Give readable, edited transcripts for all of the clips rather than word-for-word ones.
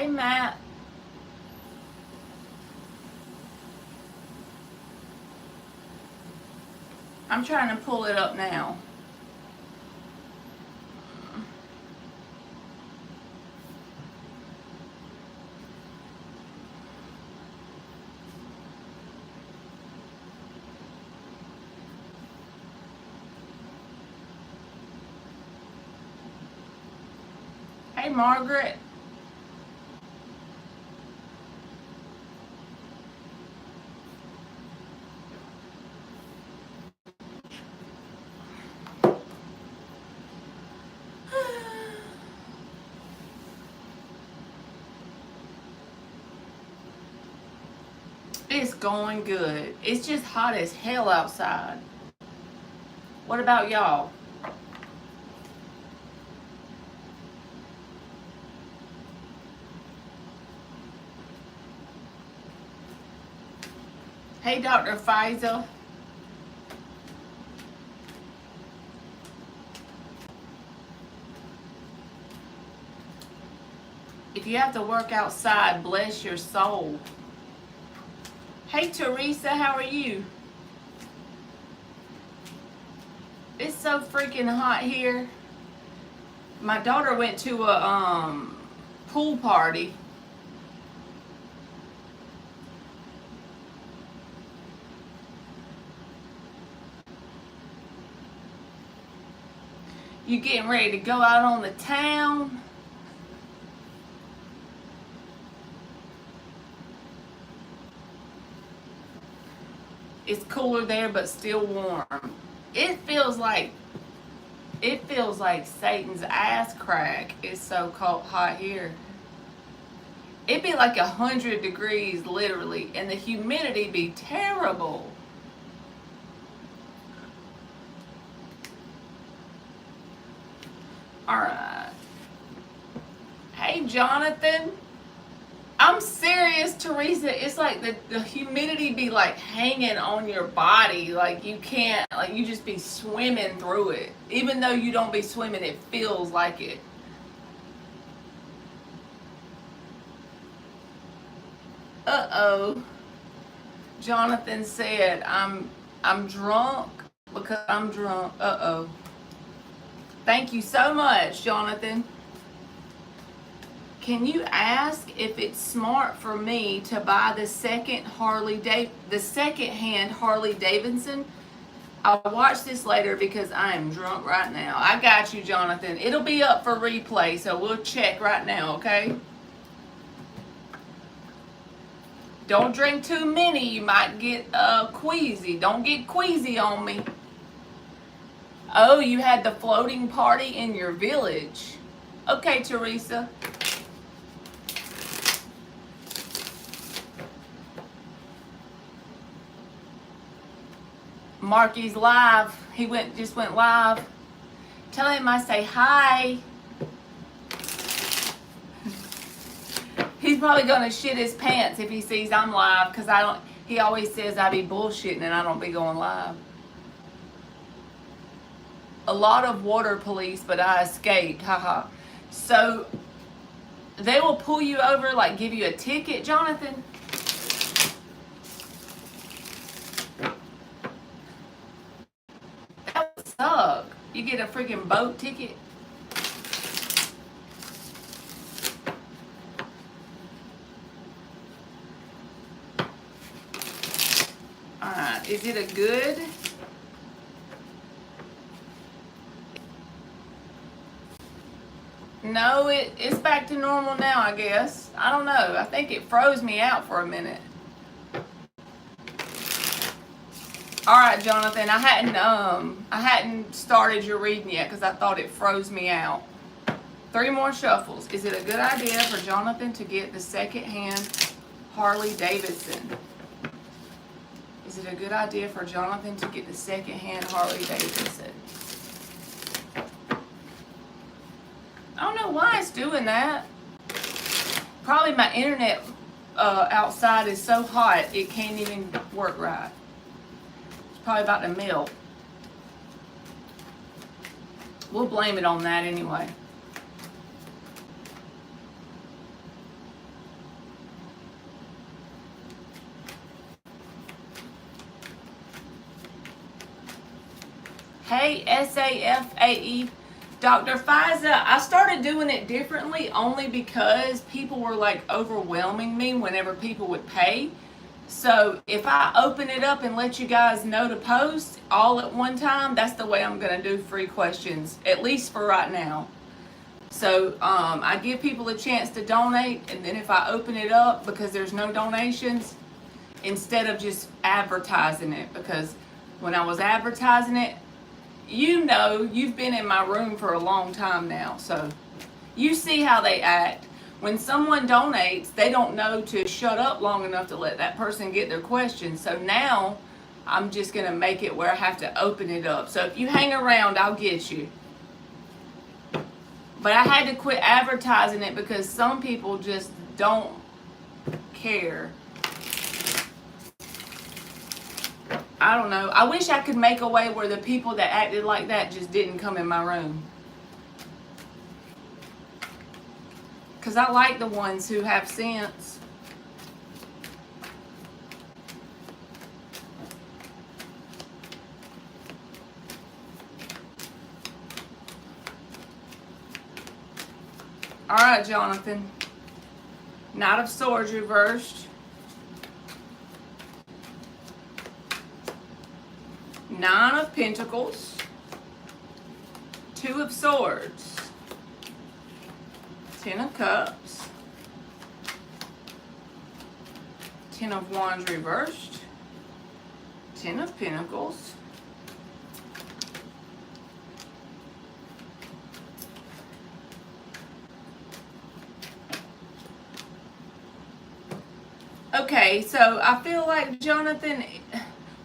Hey, Matt. I'm trying to pull it up now. Hey, Margaret. It's going good. It's just hot as hell outside. What about y'all? Hey, Dr. Faisal. If you have to work outside, bless your soul. Hey, Teresa, how are you? It's so freaking hot here. My daughter went to a pool party. You getting ready to go out on the town? It's cooler there, but still warm. It feels like Satan's ass crack. It's so cold, hot here. It'd be like 100 degrees literally, and the humidity be terrible. All right. Hey, Jonathan. I'm serious, Teresa. It's like the humidity be like hanging on your body. Like you can't, like you just be swimming through it. Even though you don't be swimming, it feels like it. Uh-oh. Jonathan said, I'm drunk because I'm drunk. Uh-oh. Thank you so much, Jonathan. Can you ask if it's smart for me to buy the second-hand Harley Davidson? I'll watch this later because I am drunk right now. I got you, Jonathan. It'll be up for replay, so we'll check right now, okay? Don't drink too many. You might get queasy. Don't get queasy on me. Oh, you had the floating party in your village. Okay, Teresa. Marky's live. He just went live. Tell him I say hi. He's probably gonna shit his pants if he sees I'm live, because he always says I be bullshitting and I don't be going live. A lot of water police, but I escaped. Haha. So they will pull you over, like give you a ticket, Jonathan. That would suck. You get a freaking boat ticket. Alright, is it a good? No, it's back to normal now, I guess. I don't know. I think it froze me out for a minute. Alright, Jonathan, I hadn't started your reading yet because I thought it froze me out. 3 more shuffles. Is it a good idea for Jonathan to get the second-hand Harley Davidson? Is it a good idea for Jonathan to get the second-hand Harley Davidson? I don't know why it's doing that. Probably my internet outside is so hot it can't even work right. It's probably about to melt. We'll blame it on that anyway. Hey, SAFAE. Dr. Fiza, I started doing it differently only because people were like overwhelming me whenever people would pay. So if I open it up and let you guys know to post all at one time, that's the way I'm going to do free questions, at least for right now. So I give people a chance to donate, and then if I open it up because there's no donations, instead of just advertising it, because when I was advertising it, you know, you've been in my room for a long time now, so you see how they act. When someone donates, they don't know to shut up long enough to let that person get their question. So now I'm just going to make it where I have to open it up. So if you hang around, I'll get you. But I had to quit advertising it because some people just don't care. I don't know. I wish I could make a way where the people that acted like that just didn't come in my room. Because I like the ones who have sense. All right, Jonathan. Knight of Swords reversed. Nine of Pentacles. Two of Swords. Ten of Cups. Ten of Wands reversed. Ten of Pentacles. Okay, so I feel like, Jonathan,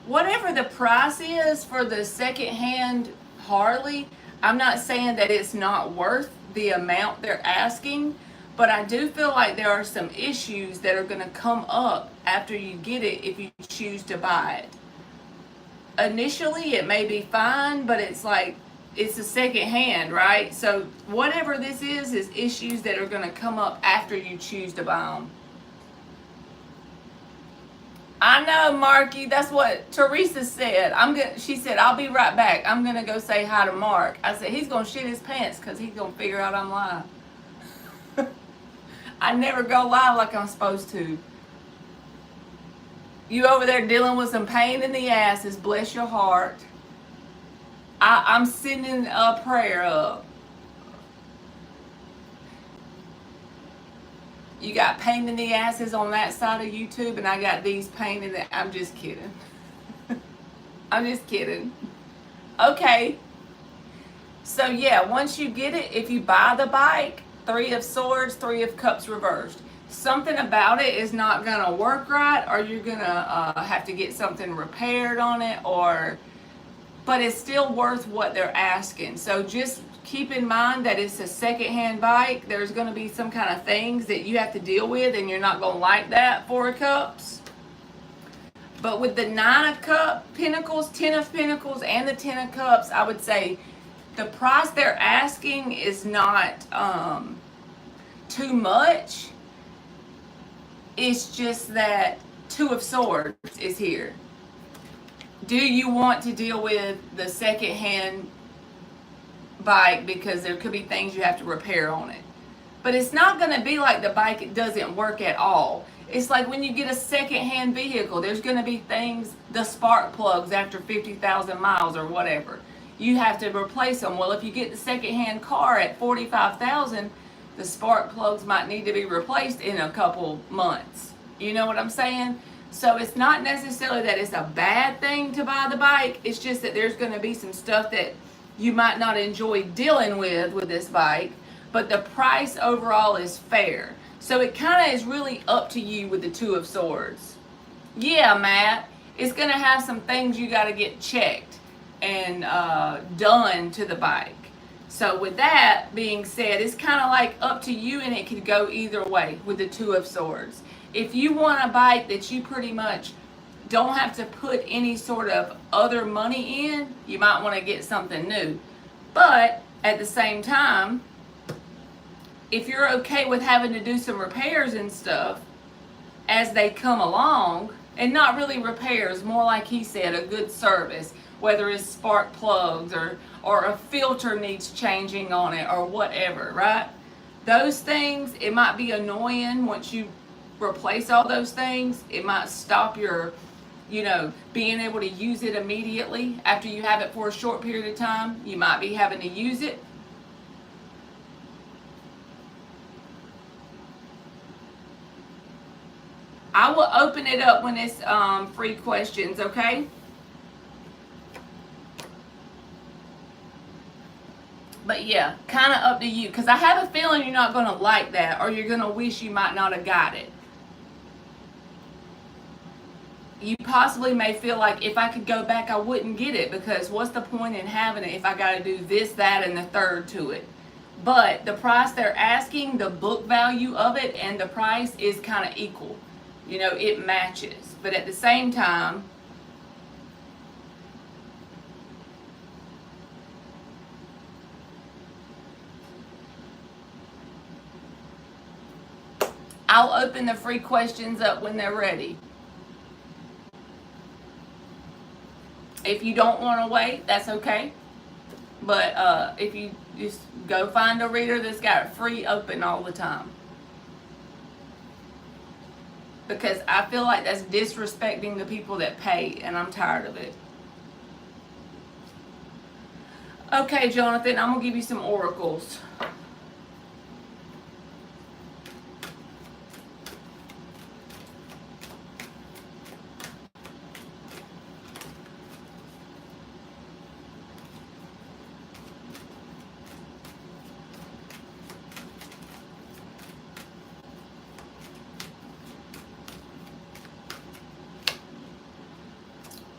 whatever the price is for the second-hand Harley, I'm not saying that it's not worth the amount they're asking, but I do feel like there are some issues that are going to come up after you get it if you choose to buy it. Initially, it may be fine, but it's like, it's a second hand, right? So whatever this is issues that are going to come up after you choose to buy them. I know, Marky. That's what Teresa said. She said, I'll be right back. I'm going to go say hi to Mark. I said, he's going to shit his pants because he's going to figure out I'm live. I never go live like I'm supposed to. You over there dealing with some pain in the asses. Bless your heart. I'm sending a prayer up. You got pain in the asses on that side of YouTube, and I got these pain in the... I'm just kidding. I'm just kidding. Okay. So, yeah, once you get it, if you buy the bike, Three of Swords, Three of Cups reversed. Something about it is not going to work right, or you're going to have to get something repaired on it, but it's still worth what they're asking. So just keep in mind that it's a second-hand bike. There's going to be some kind of things that you have to deal with, and you're not going to like that, Four of Cups. But with the Nine of Pentacles, Ten of Pentacles, and the Ten of Cups, I would say the price they're asking is not too much. It's just that Two of Swords is here. Do you want to deal with the second-hand bike because there could be things you have to repair on it? But it's not going to be like the bike doesn't work at all. It's like when you get a second-hand vehicle, there's going to be things, the spark plugs after 50,000 miles or whatever. You have to replace them. Well, if you get the second-hand car at 45,000, the spark plugs might need to be replaced in a couple months. You know what I'm saying? So it's not necessarily that it's a bad thing to buy the bike. It's just that there's going to be some stuff that you might not enjoy dealing with this bike, but the price overall is fair. So it kind of is really up to you with the Two of Swords. Yeah, Matt, it's going to have some things you got to get checked and done to the bike. So with that being said, it's kind of like up to you, and it could go either way with the Two of Swords. If you want a bike that you pretty much don't have to put any sort of other money in, you might want to get something new. But at the same time, if you're okay with having to do some repairs and stuff as they come along, And not really repairs, more like he said, a good service, whether it's spark plugs or a filter needs changing on it or whatever, right? Those things, it might be annoying once you replace all those things. It might stop your, being able to use it immediately after you have it for a short period of time. You might be having to use it. I will open it up when it's free questions, okay? But yeah, kind of up to you. Because I have a feeling you're not going to like that, or you're going to wish you might not have got it. You possibly may feel like if I could go back, I wouldn't get it, because what's the point in having it if I got to do this, that, and the third to it? But the price they're asking, the book value of it, and the price is kind of equal. It matches. But at the same time, I'll open the free questions up when they're ready. If you don't want to wait, that's okay. But if you just go find a reader that's got it free open all the time. Because I feel like that's disrespecting the people that pay, and I'm tired of it. Okay, Jonathan, I'm going to give you some oracles.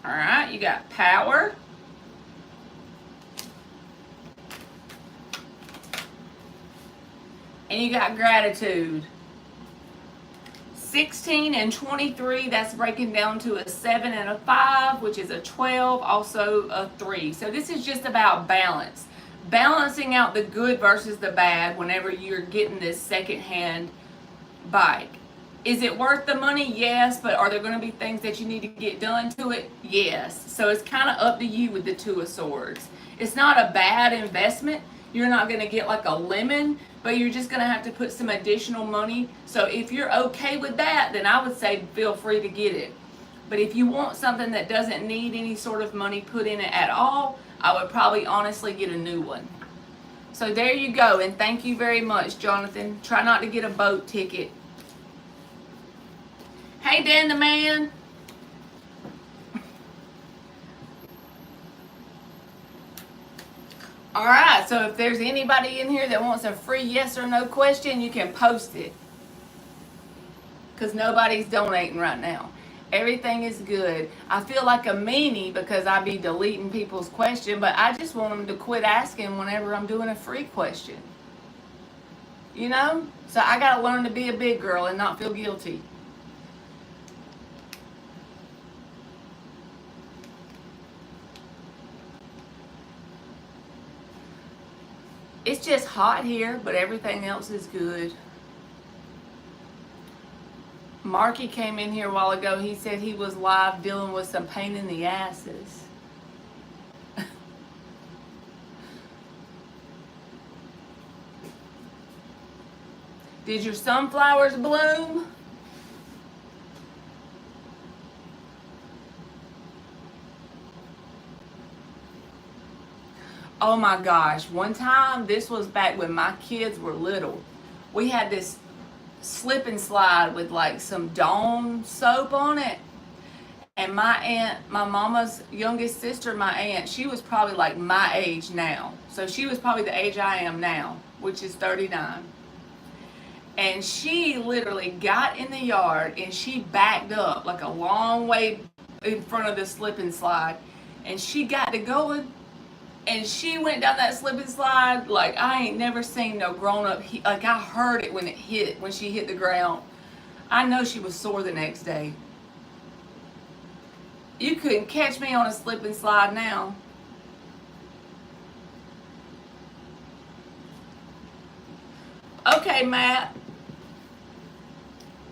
All right, you got power. And you got gratitude. 16 and 23, that's breaking down to a 7 and a 5, which is a 12, also a 3. So this is just about balance. Balancing out the good versus the bad whenever you're getting this secondhand bike. Is it worth the money? Yes. But are there going to be things that you need to get done to it? Yes. So it's kind of up to you with the Two of Swords. It's not a bad investment. You're not going to get like a lemon, but you're just going to have to put some additional money. So if you're okay with that, then I would say feel free to get it. But if you want something that doesn't need any sort of money put in it at all, I would probably honestly get a new one. So there you go. And thank you very much, Jonathan. Try not to get a boat ticket. Hey, Dan the man. All right, so if there's anybody in here that wants a free yes or no question, you can post it. Because nobody's donating right now. Everything is good. I feel like a meanie because I be deleting people's question, but I just want them to quit asking whenever I'm doing a free question. So I got to learn to be a big girl and not feel guilty. It's just hot here, but everything else is good. Marky came in here a while ago. He said he was live dealing with some pain in the asses. Did your sunflowers bloom? Oh my gosh, one time, this was back when my kids were little, we had this slip and slide with like some Dawn soap on it. And my aunt, my mama's youngest sister, my aunt, she was probably like my age now. So she was probably the age I am now, which is 39. And she literally got in the yard and she backed up like a long way in front of the slip and slide. And she got to going. And she went down that slip and slide like I ain't never seen no grown up. Like I heard it when she hit the ground. I know she was sore the next day. You couldn't catch me on a slip and slide now. Okay, Matt.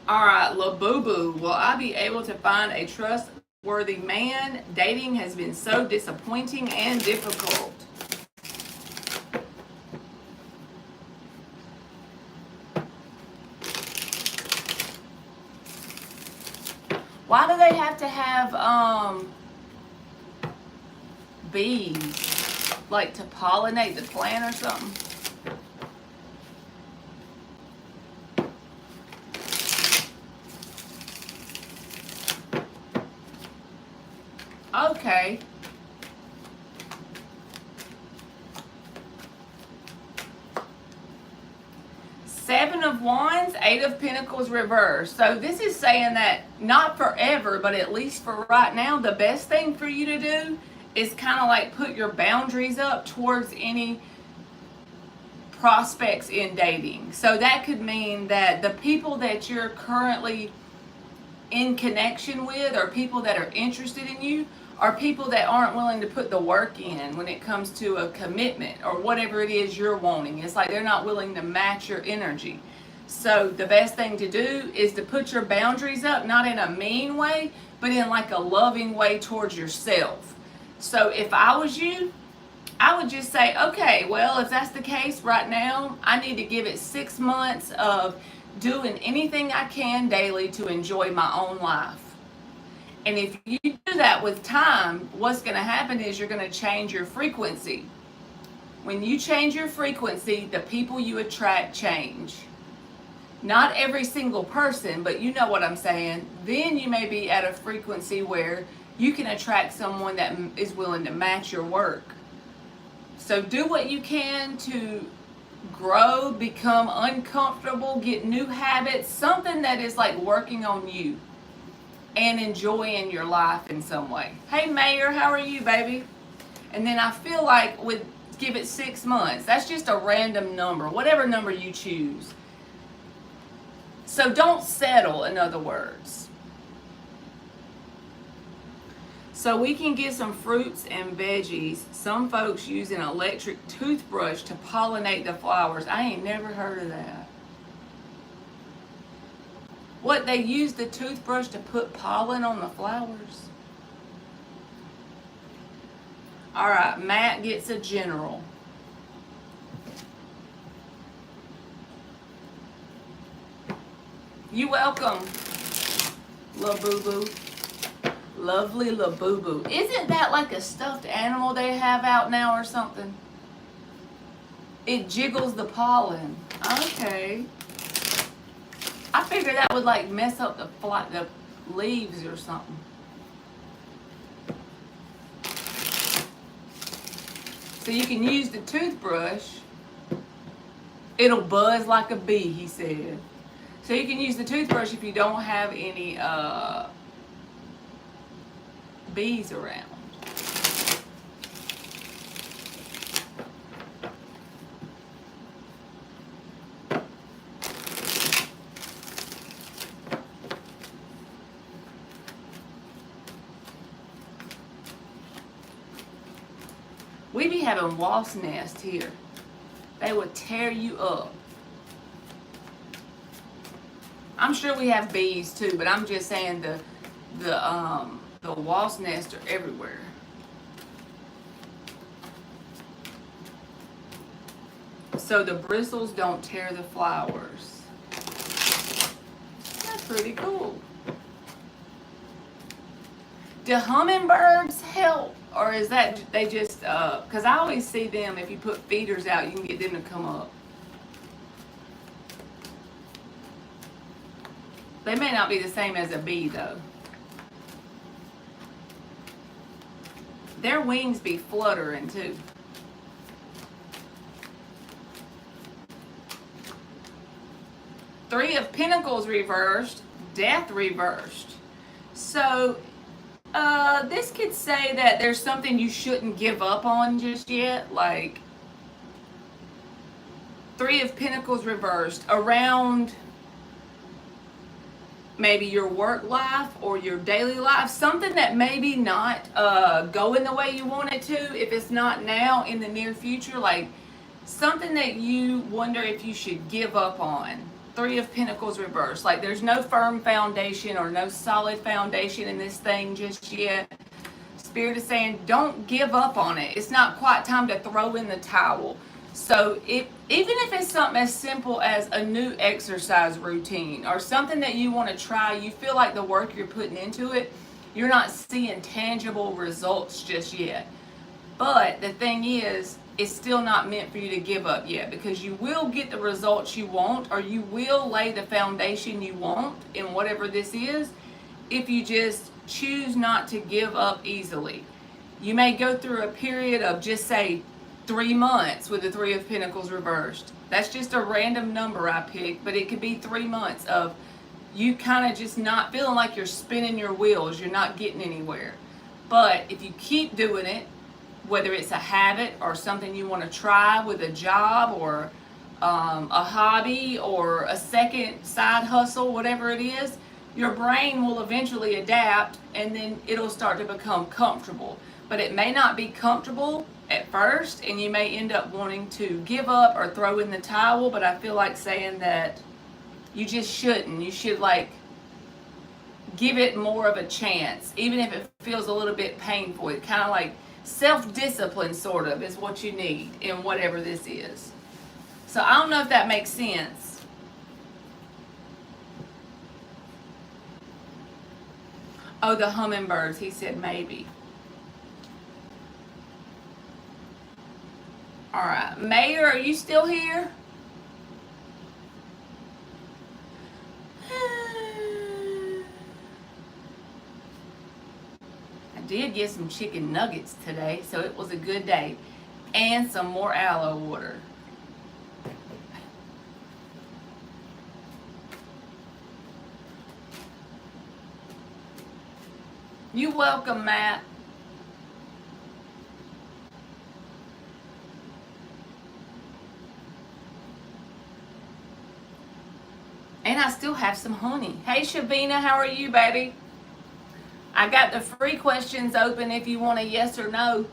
All right, Labubu, will I be able to find a trustworthy man? Dating has been so disappointing and difficult. Why do they have to have bees, like to pollinate the plant or something? Okay. Seven of Wands, Eight of Pentacles reversed. So this is saying that not forever, but at least for right now, the best thing for you to do is kind of like put your boundaries up towards any prospects in dating. So that could mean that the people that you're currently in connection with, or people that are interested in you, are people that aren't willing to put the work in when it comes to a commitment or whatever it is you're wanting. It's like they're not willing to match your energy. So the best thing to do is to put your boundaries up, not in a mean way, but in like a loving way towards yourself. So if I was you, I would just say, okay, well, if that's the case right now, I need to give it 6 months of doing anything I can daily to enjoy my own life. And if you do that with time, what's going to happen is you're going to change your frequency. When you change your frequency, the people you attract change. Not every single person, but you know what I'm saying. Then you may be at a frequency where you can attract someone that is willing to match your work. So do what you can to grow, become uncomfortable, get new habits, something that is like working on you and enjoying your life in some way. Hey Mayor, how are you, baby? And then I feel like give it 6 months. That's just a random number, whatever number you choose. So don't settle, in other words. So we can get some fruits and veggies. Some folks use an electric toothbrush to pollinate the flowers. I ain't never heard of that. What, they use the toothbrush to put pollen on the flowers? All right, Matt gets a general. You welcome, Labubu. Lovely Labubu. Isn't that like a stuffed animal they have out now or something? It jiggles the pollen. Okay. I figured that would like mess up the leaves or something. So you can use the toothbrush. It'll buzz like a bee, he said. So you can use the toothbrush if you don't have any bees around. We be having wasp nests here. They would tear you up. I'm sure we have bees too, but I'm just saying the wasp nests are everywhere. So the bristles don't tear the flowers. That's pretty cool. Do hummingbirds help? Or is that they just, because I always see them, if you put feeders out, you can get them to come up. They may not be the same as a bee though. Their wings be fluttering too. Three of Pentacles reversed, Death reversed. So this could say that there's something you shouldn't give up on just yet. Like Three of Pentacles reversed around maybe your work life or your daily life, something that maybe not going the way you want it to, if it's not now, in the near future, like something that you wonder if you should give up on. Three of Pentacles reversed. Like there's no firm foundation or no solid foundation in this thing just yet. Spirit is saying don't give up on it. It's not quite time to throw in the towel. So even if it's something as simple as a new exercise routine or something that you want to try, you feel like the work you're putting into it, you're not seeing tangible results just yet. But the thing is, it's still not meant for you to give up yet, because you will get the results you want, or you will lay the foundation you want in whatever this is if you just choose not to give up easily. You may go through a period of just say 3 months with the Three of Pentacles reversed. That's just a random number I picked, but it could be 3 months of you kind of just not feeling like you're spinning your wheels, you're not getting anywhere. But if you keep doing it, whether it's a habit or something you want to try with a job or a hobby or a second side hustle, whatever it is, your brain will eventually adapt and then it'll start to become comfortable. But it may not be comfortable at first and you may end up wanting to give up or throw in the towel, but I feel like saying that you just shouldn't. You should like give it more of a chance, even if it feels a little bit painful. It kind of like self-discipline sort of is what you need in whatever this is. So I don't know if that makes sense. Oh, the hummingbirds, he said maybe. All right, Mayor, are you still here? Did get some chicken nuggets today, so it was a good day, and some more aloe water. You're welcome, Matt. And I still have some honey. Hey Shavina, how are you, baby? I got the free questions open if you want a yes or no.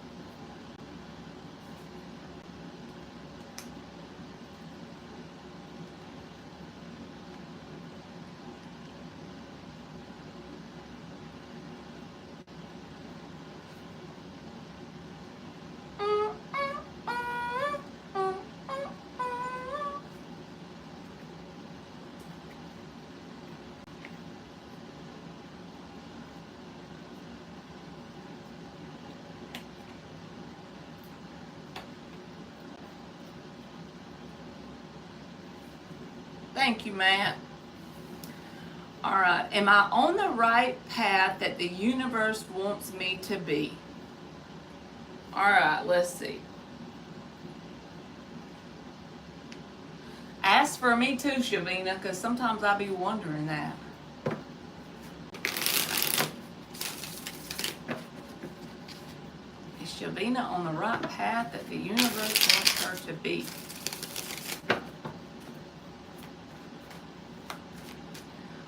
Thank you, Matt. All right. Am I on the right path that the universe wants me to be? All right. Let's see. Ask for me too, Shavina, because sometimes I be wondering that. Is Shavina on the right path that the universe wants her to be?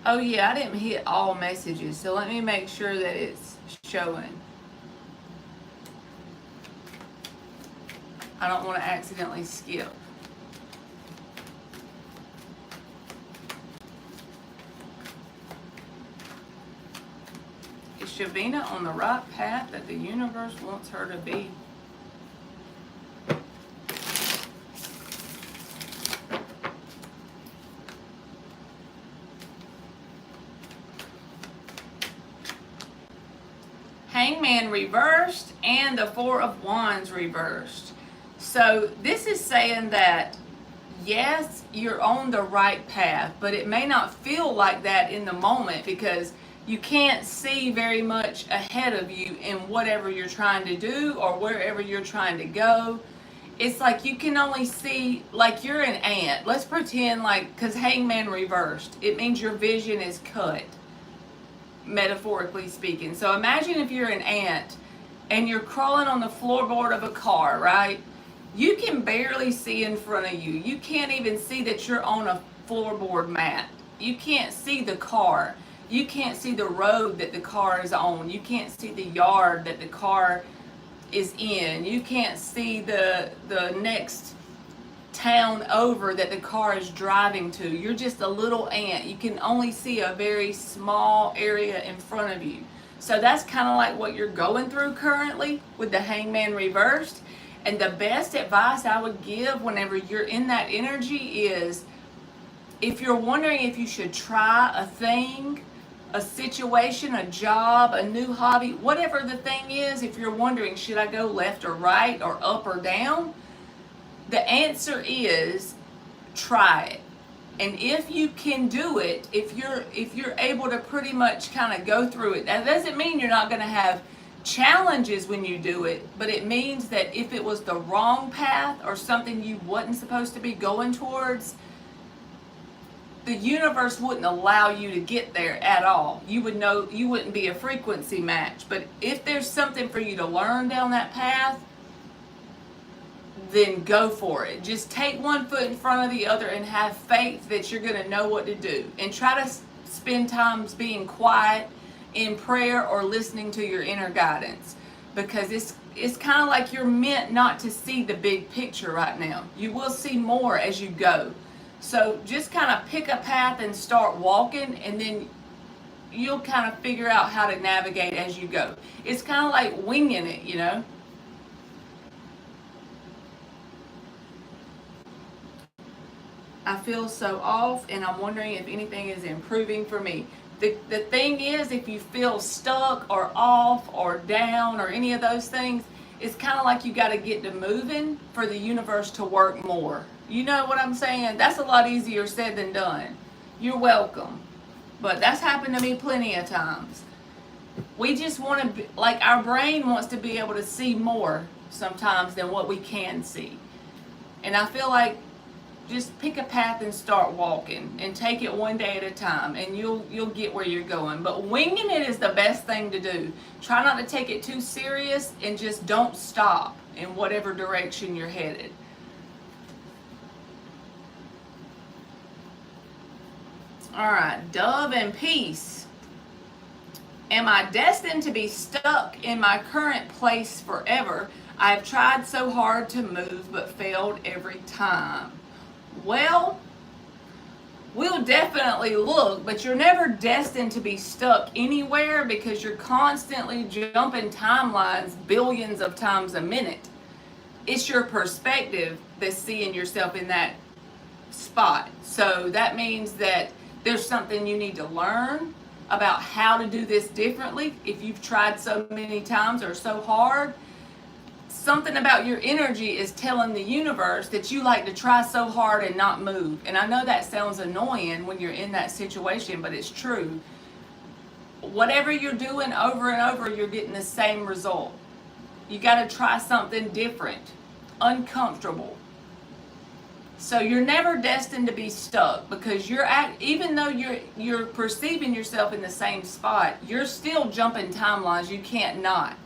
Oh yeah, I didn't hit all messages, so let me make sure that it's showing. I don't want to accidentally skip. Is Shavina on the right path that the universe wants her to be? Hangman reversed and the Four of Wands reversed. So this is saying that yes, you're on the right path, but it may not feel like that in the moment because you can't see very much ahead of you in whatever you're trying to do or wherever you're trying to go. It's like you can only see, like you're an ant. Let's pretend like, because Hangman reversed, it means your vision is cut, metaphorically speaking. So imagine if you're an ant and you're crawling on the floorboard of a car, right? You can barely see in front of you. You can't even see that you're on a floorboard mat. You can't see the car. You can't see the road that the car is on. You can't see the yard that the car is in. You can't see the next town over that the car is driving to. You're just a little ant. You can only see a very small area in front of you. So that's kind of like what you're going through currently with the Hangman reversed. And the best advice I would give whenever you're in that energy is, if you're wondering if you should try a thing, a situation, a job, a new hobby, whatever the thing is, if you're wondering, should I go left or right or up or down? The answer is try it. And if you can do it, if you're able to pretty much kind of go through it, that doesn't mean you're not going to have challenges when you do it, but it means that if it was the wrong path or something you wasn't supposed to be going towards, the universe wouldn't allow you to get there at all. You would know you wouldn't be a frequency match. But if there's something for you to learn down that path, then go for it. Just take one foot in front of the other and have faith that you're going to know what to do. And try to spend times being quiet in prayer or listening to your inner guidance, because it's kind of like you're meant not to see the big picture right now. You will see more as you go. So just kind of pick a path and start walking, and then you'll kind of figure out how to navigate as you go. It's kind of like winging it, you know. I feel so off, and I'm wondering if anything is improving for me. The thing is, if you feel stuck or off or down or any of those things, it's kind of like you got to get to moving for the universe to work more. You know what I'm saying? That's a lot easier said than done. You're welcome. But that's happened to me plenty of times. We just want to, like, our brain wants to be able to see more sometimes than what we can see. And I feel like just pick a path and start walking, and take it one day at a time, and you'll get where you're going. But winging it is the best thing to do. Try not to take it too serious, and just don't stop in whatever direction you're headed. All right, Dove and Peace. Am I destined to be stuck in my current place forever? I've tried so hard to move but failed every time. Well, we'll definitely look, but you're never destined to be stuck anywhere, because you're constantly jumping timelines billions of times a minute. It's your perspective that's seeing yourself in that spot. So that means that there's something you need to learn about how to do this differently. If you've tried so many times or so hard, something about your energy is telling the universe that you like to try so hard and not move. And I know that sounds annoying when you're in that situation, but it's true. Whatever you're doing over and over, you're getting the same result. You got to try something different, uncomfortable. So you're never destined to be stuck, because even though you're perceiving yourself in the same spot, you're still jumping timelines. You can't not.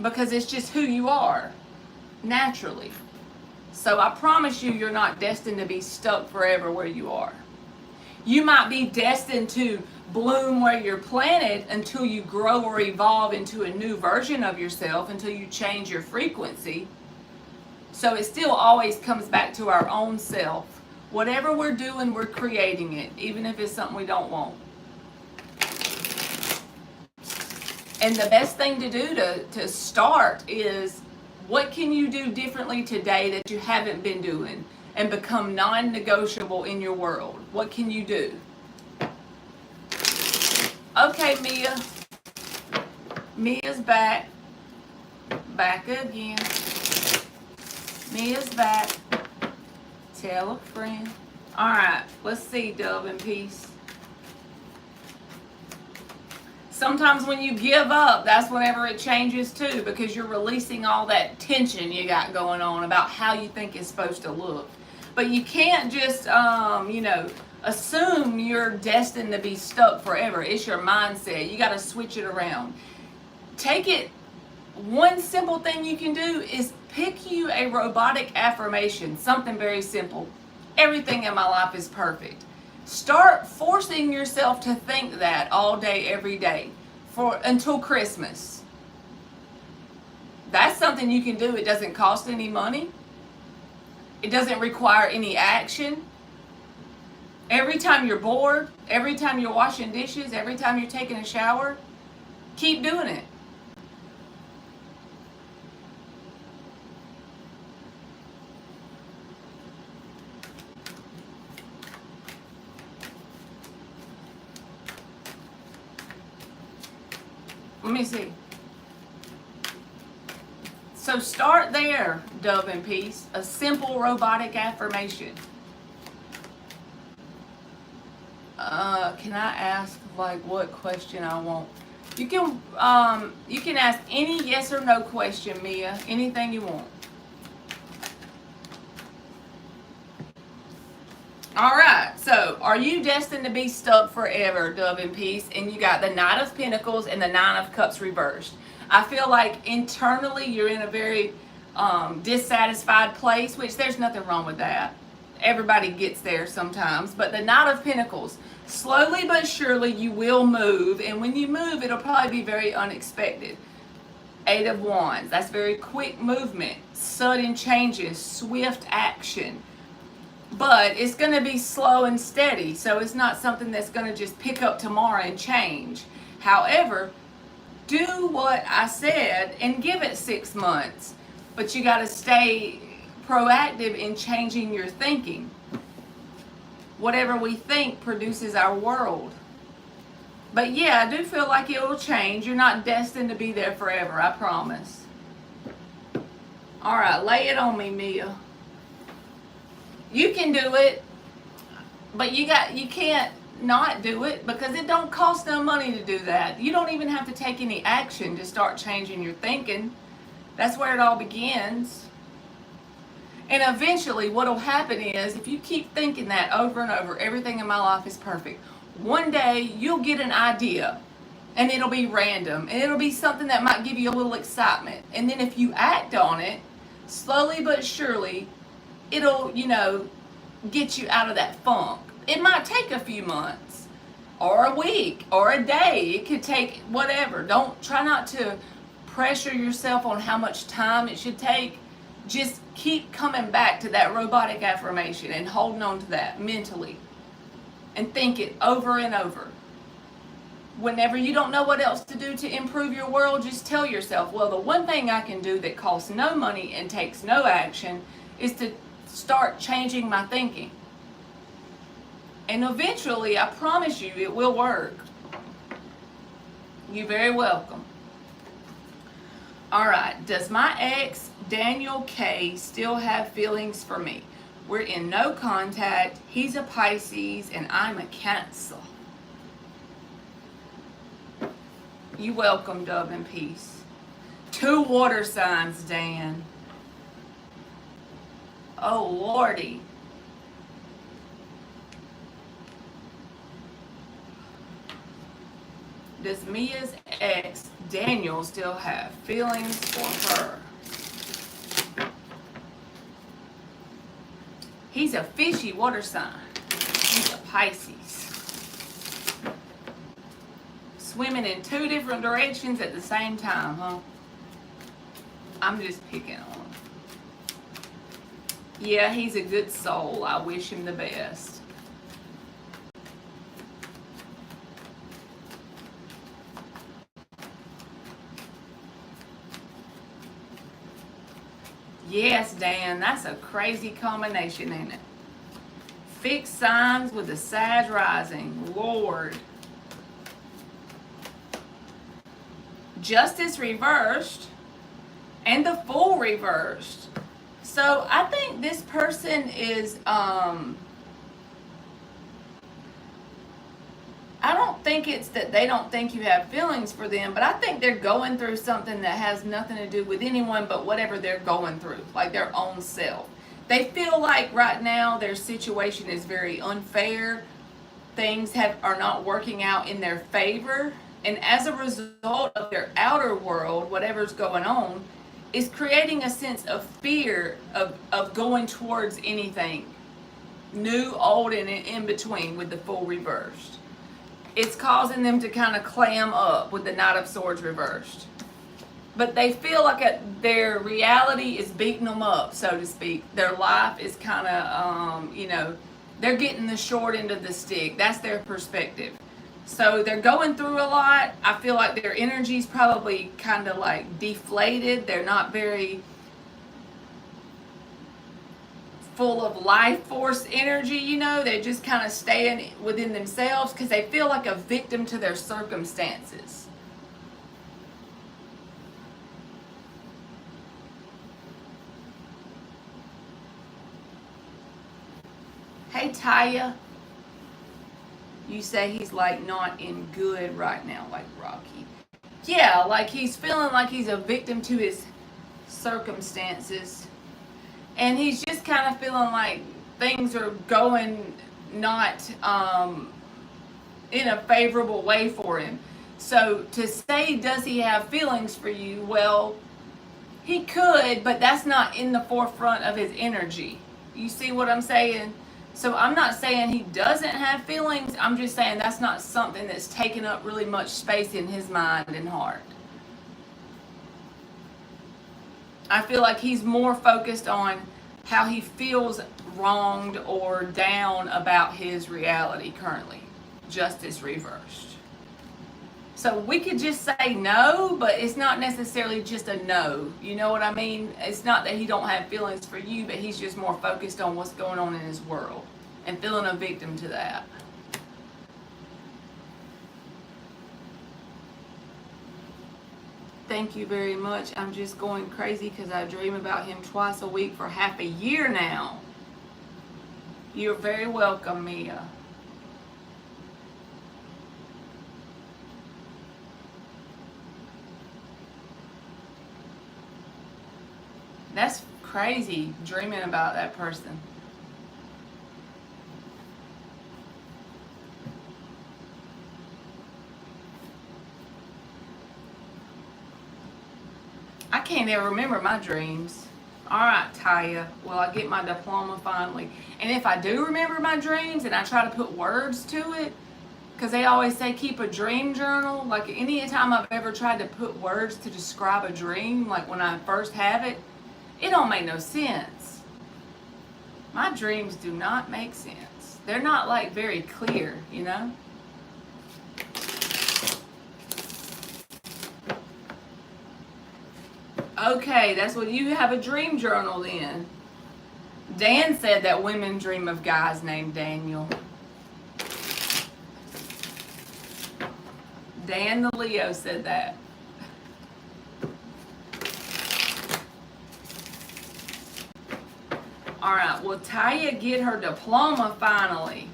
Because it's just who you are, naturally. So I promise you, you're not destined to be stuck forever where you are. You might be destined to bloom where you're planted until you grow or evolve into a new version of yourself, until you change your frequency. So it still always comes back to our own self. Whatever we're doing, we're creating it, even if it's something we don't want. And the best thing to do to start is, what can you do differently today that you haven't been doing, and become non-negotiable in your world? What can you do? Okay, Mia. Mia's back. Back again. Mia's back. Tell a friend. All right, let's see, Dove and Peace. Sometimes when you give up, that's whenever it changes too, because you're releasing all that tension you got going on about how you think it's supposed to look. But you can't just, assume you're destined to be stuck forever. It's your mindset. You got to switch it around. Take it. One simple thing you can do is pick you a robotic affirmation, something very simple. Everything in my life is perfect. Start forcing yourself to think that all day, every day, until Christmas. That's something you can do. It doesn't cost any money. It doesn't require any action. Every time you're bored, every time you're washing dishes, every time you're taking a shower, keep doing it. Let me see. So start there, Dove and Peace. A simple robotic affirmation. Can I ask like what question I want? You can ask any yes or no question, Mia. Anything you want. All right. So, are you destined to be stuck forever, Dove and Peace? And you got the Knight of Pentacles and the Nine of Cups reversed. I feel like internally you're in a very dissatisfied place, which there's nothing wrong with that. Everybody gets there sometimes. But the Knight of Pentacles, slowly but surely you will move. And when you move, it'll probably be very unexpected. Eight of Wands, that's very quick movement, sudden changes, swift action. But it's going to be slow and steady. So it's not something that's going to just pick up tomorrow and change. However, do what I said and give it 6 months. But you got to stay proactive in changing your thinking. Whatever we think produces our world. But yeah, I do feel like it will change. You're not destined to be there forever, I promise. All right, lay it on me, Mia. You can do it, but you can't not do it because it don't cost no money to do that. You don't even have to take any action to start changing your thinking. That's where it all begins. And eventually what will happen is if you keep thinking that over and over, everything in my life is perfect. One day you'll get an idea and it'll be random and it'll be something that might give you a little excitement. And then if you act on it, slowly but surely, it'll, get you out of that funk. It might take a few months or a week or a day. It could take whatever. Try not to pressure yourself on how much time it should take. Just keep coming back to that robotic affirmation and holding on to that mentally and think it over and over. Whenever you don't know what else to do to improve your world, just tell yourself, well, the one thing I can do that costs no money and takes no action is to start changing my thinking. And eventually, I promise you, it will work. You're very welcome. All right, does my ex, Daniel K., still have feelings for me? We're in no contact. He's a Pisces and I'm a Cancer. You welcome, Dove and Peace. 2 water signs, Dan. Oh, Lordy. Does Mia's ex, Daniel, still have feelings for her? He's a fishy water sign. He's a Pisces. Swimming in 2 different directions at the same time, huh? I'm just picking on him. Yeah, he's a good soul. I wish him the best. Yes, Dan, that's a crazy combination, ain't it? Fixed signs with the Sag rising. Lord. Justice reversed and the Fool reversed. So I think this person is, I don't think it's that they don't think you have feelings for them, but I think they're going through something that has nothing to do with anyone but whatever they're going through, like their own self. They feel like right now their situation is very unfair. Things are not working out in their favor. And as a result of their outer world, whatever's going on, is creating a sense of fear of going towards anything. New, old, and in between with the Fool reversed. It's causing them to kind of clam up with the Knight of Swords reversed. but they feel like their reality is beating them up, so to speak. Their life is kind of, they're getting the short end of the stick. That's their perspective. So they're going through a lot. I feel like their energy's probably kind of like deflated. They're not very full of life force energy, They're just kind of staying within themselves because they feel like a victim to their circumstances. Hey, Taya. You say he's like not in good right now, like Rocky. Yeah, like he's feeling like he's a victim to his circumstances. And he's just kind of feeling like things are going not in a favorable way for him. So to say, does he have feelings for you? Well, he could, but that's not in the forefront of his energy. You see what I'm saying? So I'm not saying he doesn't have feelings. I'm just saying that's not something that's taking up really much space in his mind and heart. I feel like he's more focused on how he feels wronged or down about his reality currently. Justice reversed. So we could just say no, but it's not necessarily just a no. You know what I mean? It's not that he don't have feelings for you, but he's just more focused on what's going on in his world and feeling a victim to that. Thank you very much. I'm just going crazy because I dream about him twice a week for half a year now. You're very welcome, Mia. That's crazy, dreaming about that person. I can't ever remember my dreams. All right, Taya. Well, I get my diploma finally. And if I do remember my dreams and I try to put words to it, because they always say keep a dream journal. Like any time I've ever tried to put words to describe a dream, like when I first have it, it don't make no sense. My dreams do not make sense. They're not like very clear, Okay, that's what you have, a dream journal then. Dan said that women dream of guys named Daniel. Dan the Leo said that. All right, will Taya get her diploma finally?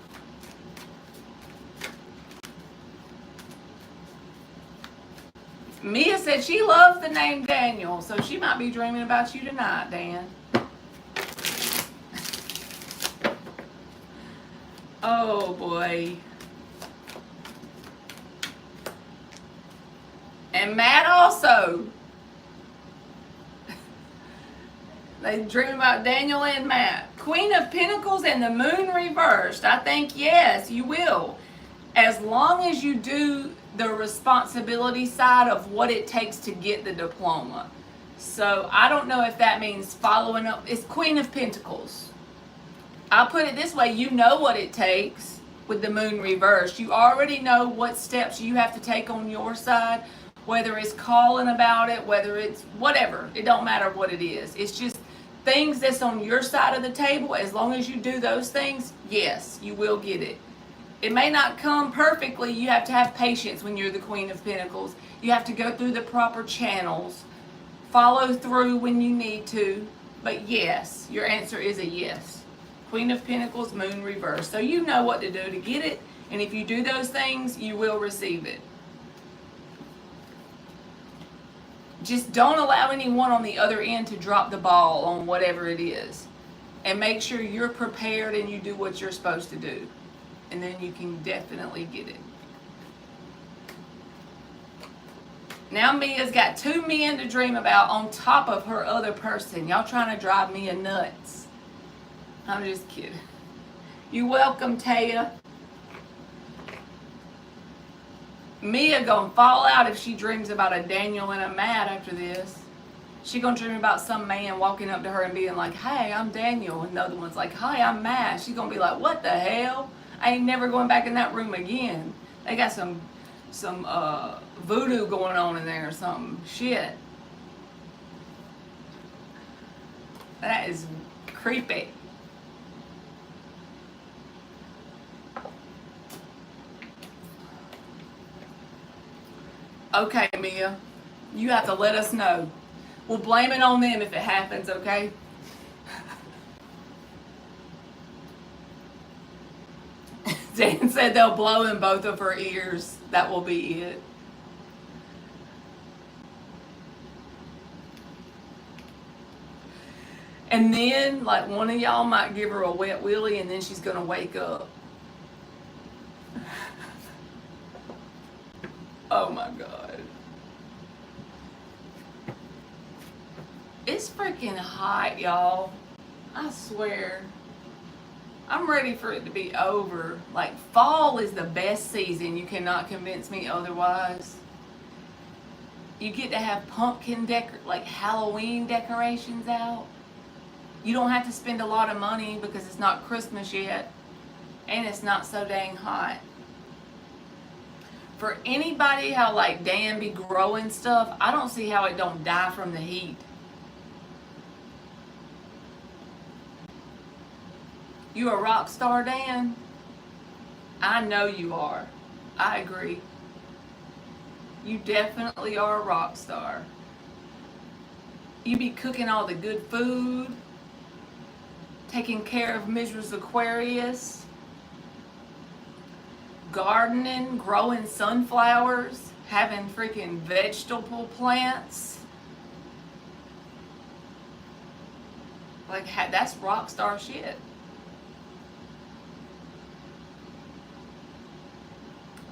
Mia said she loves the name Daniel, so she might be dreaming about you tonight, Dan. Oh, boy. And Matt also. They dream about Daniel and Matt. Queen of Pentacles and the Moon reversed. I think, yes, you will. As long as you do the responsibility side of what it takes to get the diploma. So I don't know if that means following up. It's Queen of Pentacles. I'll put it this way. You know what it takes with the Moon reversed. You already know what steps you have to take on your side. Whether it's calling about it, whether it's whatever. It don't matter what it is. It's just things that's on your side of the table. As long as you do those things, yes, you will get it. It may not come perfectly. You have to have patience when you're the Queen of Pentacles. You have to go through the proper channels. Follow through when you need to. But yes, your answer is a yes. Queen of Pentacles, Moon reverse. So you know what to do to get it. And if you do those things, you will receive it. Just don't allow anyone on the other end to drop the ball on whatever it is. And make sure you're prepared and you do what you're supposed to do. And then you can definitely get it. Now Mia's got 2 men to dream about on top of her other person. Y'all trying to drive Mia nuts. I'm just kidding. You're welcome, Taya. Mia gonna fall out if she dreams about a Daniel and a Matt after this. She gonna dream about some man walking up to her and being like, "Hey, I'm Daniel," and the other one's like, "Hi, I'm Matt." She's gonna be like, "What the hell? I ain't never going back in that room again." They got some voodoo going on in there or something. Shit. That is creepy. Okay, Mia. You have to let us know. We'll blame it on them if it happens, okay? Dan said they'll blow in both of her ears. That will be it. And then, like, one of y'all might give her a wet willy and then she's going to wake up. Oh my God. It's freaking hot, y'all. I swear. I'm ready for it to be over. Like, fall is the best season. You cannot convince me otherwise. You get to have like Halloween decorations out. You don't have to spend a lot of money because it's not Christmas yet. And it's not so dang hot. For anybody how like Dan be growing stuff, I don't see how it don't die from the heat. You a rock star, Dan? I know you are. I agree. You definitely are a rock star. You be cooking all the good food, taking care of Mrs. Aquarius, gardening, growing sunflowers, having freaking vegetable plants. Like, that's rock star shit.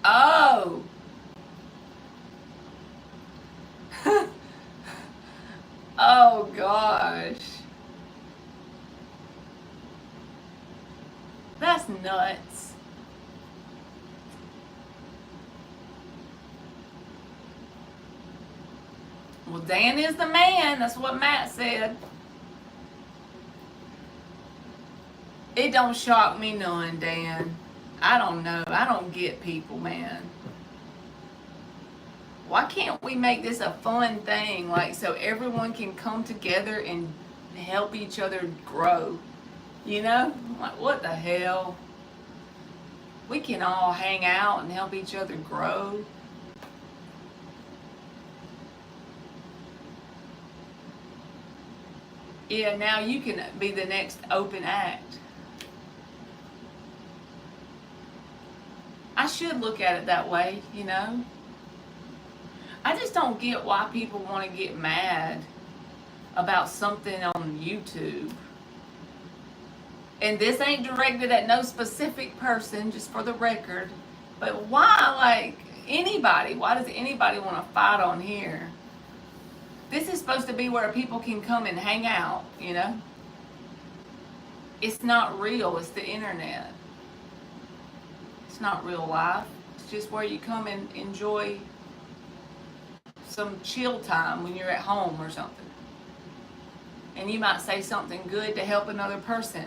Oh. Oh gosh. That's nuts. Well, Dan is the man. That's what Matt said. It don't shock me none, Dan. I don't know. I don't get people, man. Why can't we make this a fun thing, like, so everyone can come together and help each other grow? You know? Like, what the hell? We can all hang out and help each other grow. Yeah, now you can be the next open act. I should look at it that way, you know? I just don't get why people want to get mad about something on YouTube. And this ain't directed at no specific person, just for the record. But why, like, anybody? Why does anybody want to fight on here? This is supposed to be where people can come and hang out, you know? It's not real. It's the internet. It's not real life. It's just where you come and enjoy some chill time when you're at home or something. And you might say something good to help another person.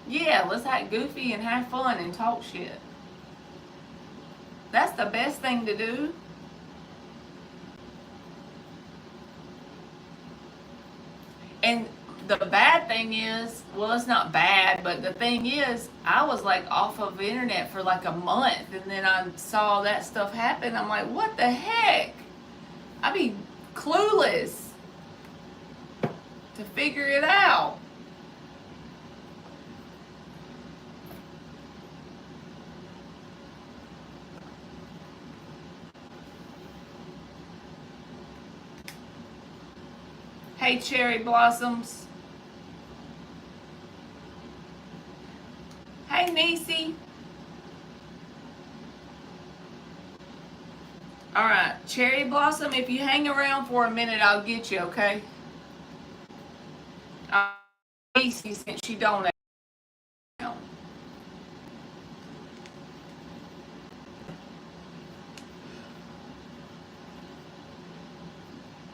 Yeah, let's act goofy and have fun and talk shit. That's the best thing to do. And the bad thing is, well, it's not bad, but the thing is, I was like off of the internet for like a month, and then I saw that stuff happen. I'm like, what the heck? I be clueless to figure it out. Hey, cherry blossoms. Hey, Niecy. All right, cherry blossom, if you hang around for a minute, I'll get you, okay? Tracy, since she donated.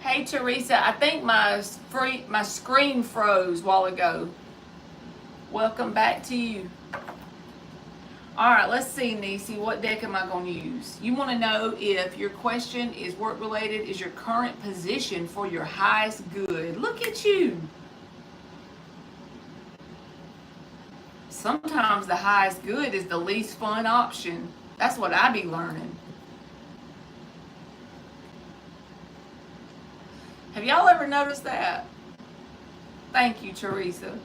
Hey Teresa, I think my screen froze a while ago. Welcome back to you. Alright, let's see, Nisi, what deck am I going to use? You want to know if your question is work related, is your current position for your highest good. Look at you. Sometimes the highest good is the least fun option. That's what I be learning. Have y'all ever noticed that? Thank you, Teresa.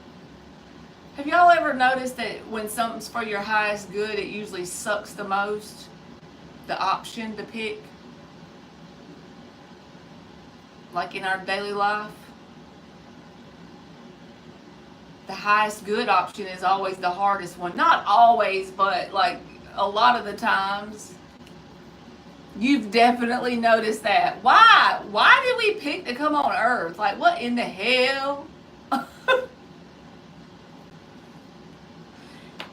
Have y'all ever noticed that when something's for your highest good, it usually sucks the most? The option to pick? Like in our daily life? The highest good option is always the hardest one. Not always, but like a lot of the times. You've definitely noticed that. Why? Why did we pick to come on Earth? Like, what in the hell?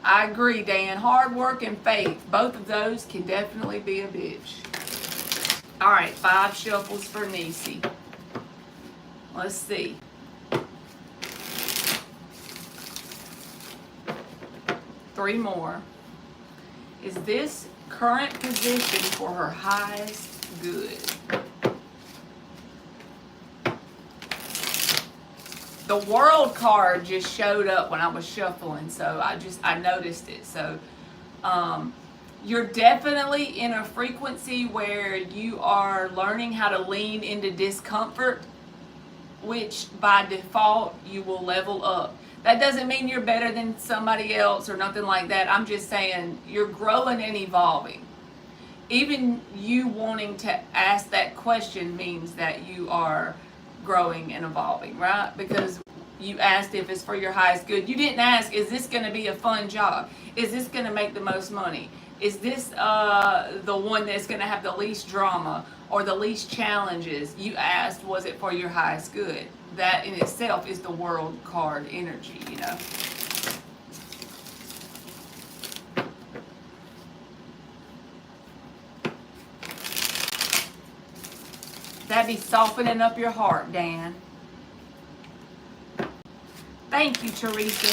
I agree, Dan. Hard work and faith. Both of those can definitely be a bitch. Alright, 5 shuffles for Nisi. Let's see. Three more. Is this current position for her highest good? The world card just showed up when I was shuffling, so I noticed it. So you're definitely in a frequency where you are learning how to lean into discomfort, which by default you will level up. That doesn't mean you're better than somebody else or nothing like that. I'm just saying you're growing and evolving. Even you wanting to ask that question means that you are growing and evolving, right? Because you asked if it's for your highest good. You didn't ask, is this going to be a fun job? Is this going to make the most money? Is this the one that's going to have the least drama or the least challenges? You asked, was it for your highest good? That in itself is the world card energy, you know. That'd be softening up your heart, Dan. Thank you, Teresa.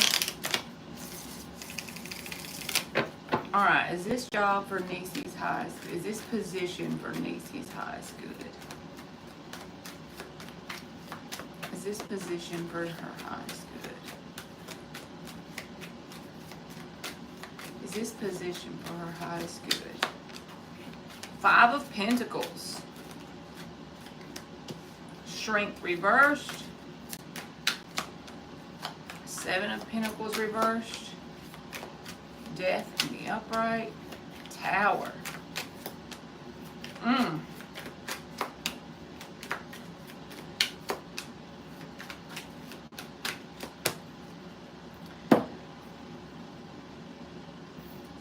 Alright, is this job for Nisi's highest? Is this position for Nisi's highest good? Is this position for her highest good? Is this position for her highest good? 5 of Pentacles. Strength reversed. 7 of Pentacles reversed. Death in the upright. Tower.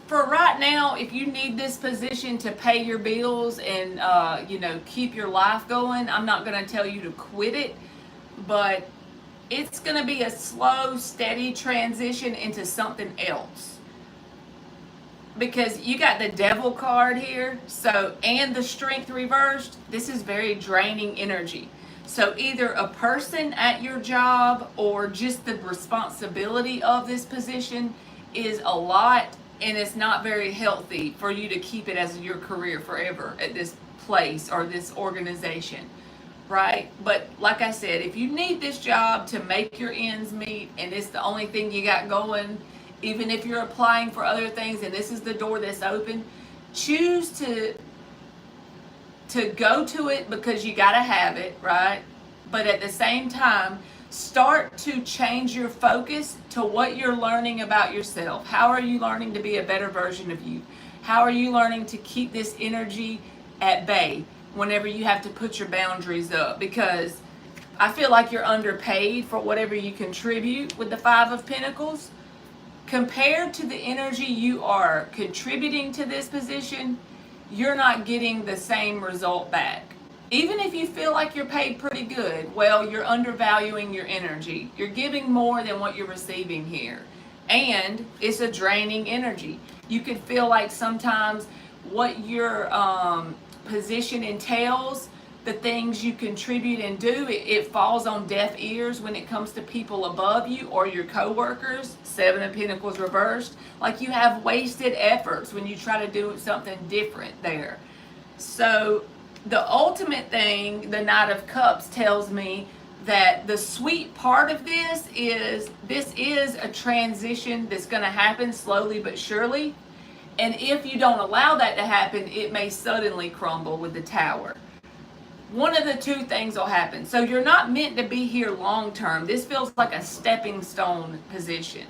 For right now, if you need this position to pay your bills and keep your life going, I'm not going to tell you to quit it, but it's going to be a slow, steady transition into something else. Because you got the Devil card here, and the Strength reversed. This is very draining energy. So either a person at your job or just the responsibility of this position is a lot, and it's not very healthy for you to keep it as your career forever at this place or this organization, right? But like I said, if you need this job to make your ends meet and it's the only thing you got going, even if you're applying for other things and this is the door that's open, choose to go to it because you gotta have it, right? But at the same time, start to change your focus to what you're learning about yourself. How are you learning to be a better version of you? How are you learning to keep this energy at bay whenever you have to put your boundaries up? Because I feel like you're underpaid for whatever you contribute with the 5 of Pentacles. Compared to the energy you are contributing to this position, you're not getting the same result back. Even if you feel like you're paid pretty good, well, you're undervaluing your energy. You're giving more than what you're receiving here. And it's a draining energy. You could feel like sometimes what your position entails, the things you contribute and do, it falls on deaf ears when it comes to people above you or your coworkers. Seven of Pentacles reversed. Like you have wasted efforts when you try to do something different there. So the ultimate thing, the Knight of Cups tells me that the sweet part of this is a transition that's going to happen slowly but surely. And if you don't allow that to happen, it may suddenly crumble with the Tower. One of the two things will happen. So you're not meant to be here long term. This feels like a stepping stone position.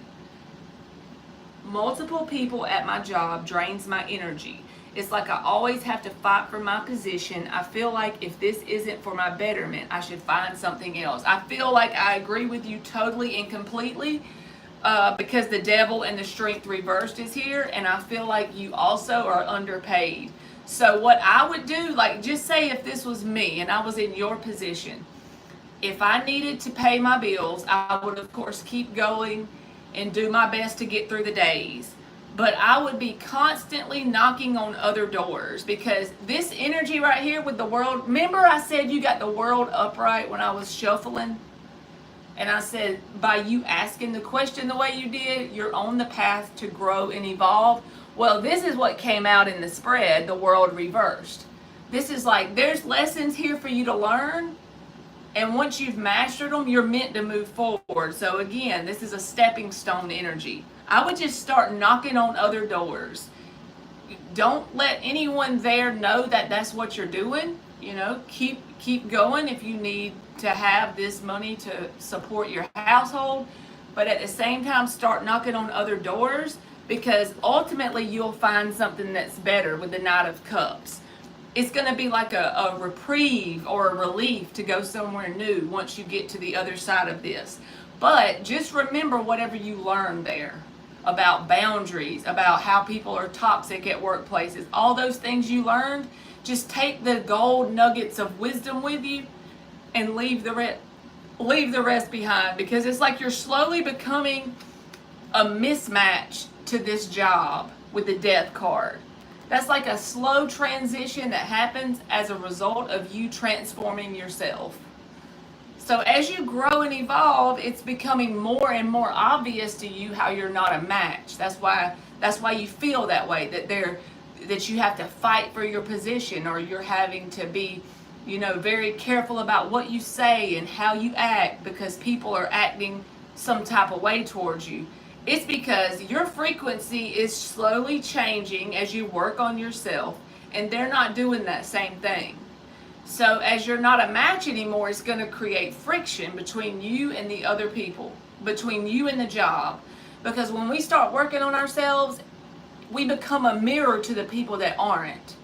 Multiple people at my job drains my energy. It's like I always have to fight for my position. I feel like if this isn't for my betterment, I should find something else. I feel like I agree with you totally and completely because the Devil and the Strength reversed is here, and I feel like you also are underpaid. So what I would do, like just say if this was me and I was in your position, if I needed to pay my bills, I would of course keep going and do my best to get through the days. But I would be constantly knocking on other doors because this energy right here with the world, remember I said you got the world upright when I was shuffling? And I said by you asking the question the way you did, you're on the path to grow and evolve. Well, this is what came out in the spread, the world reversed. This is like there's lessons here for you to learn. And once you've mastered them, you're meant to move forward. So again, this is a stepping stone energy. I would just start knocking on other doors. Don't let anyone there know that that's what you're doing. You know, keep going if you need to have this money to support your household. But at the same time, start knocking on other doors because ultimately you'll find something that's better with the Knight of Cups. It's going to be like a reprieve or a relief to go somewhere new once you get to the other side of this. But just remember whatever you learned there about boundaries, about how people are toxic at workplaces, all those things you learned, just take the gold nuggets of wisdom with you and leave the rest behind because it's like you're slowly becoming a mismatch to this job with the Death card. That's like a slow transition that happens as a result of you transforming yourself. So as you grow and evolve, it's becoming more and more obvious to you how you're not a match. That's why you feel that way, that you have to fight for your position, or you're having to be, very careful about what you say and how you act because people are acting some type of way towards you. It's because your frequency is slowly changing as you work on yourself, and they're not doing that same thing. So as you're not a match anymore, it's going to create friction between you and the other people, between you and the job. Because when we start working on ourselves, we become a mirror to the people that aren't.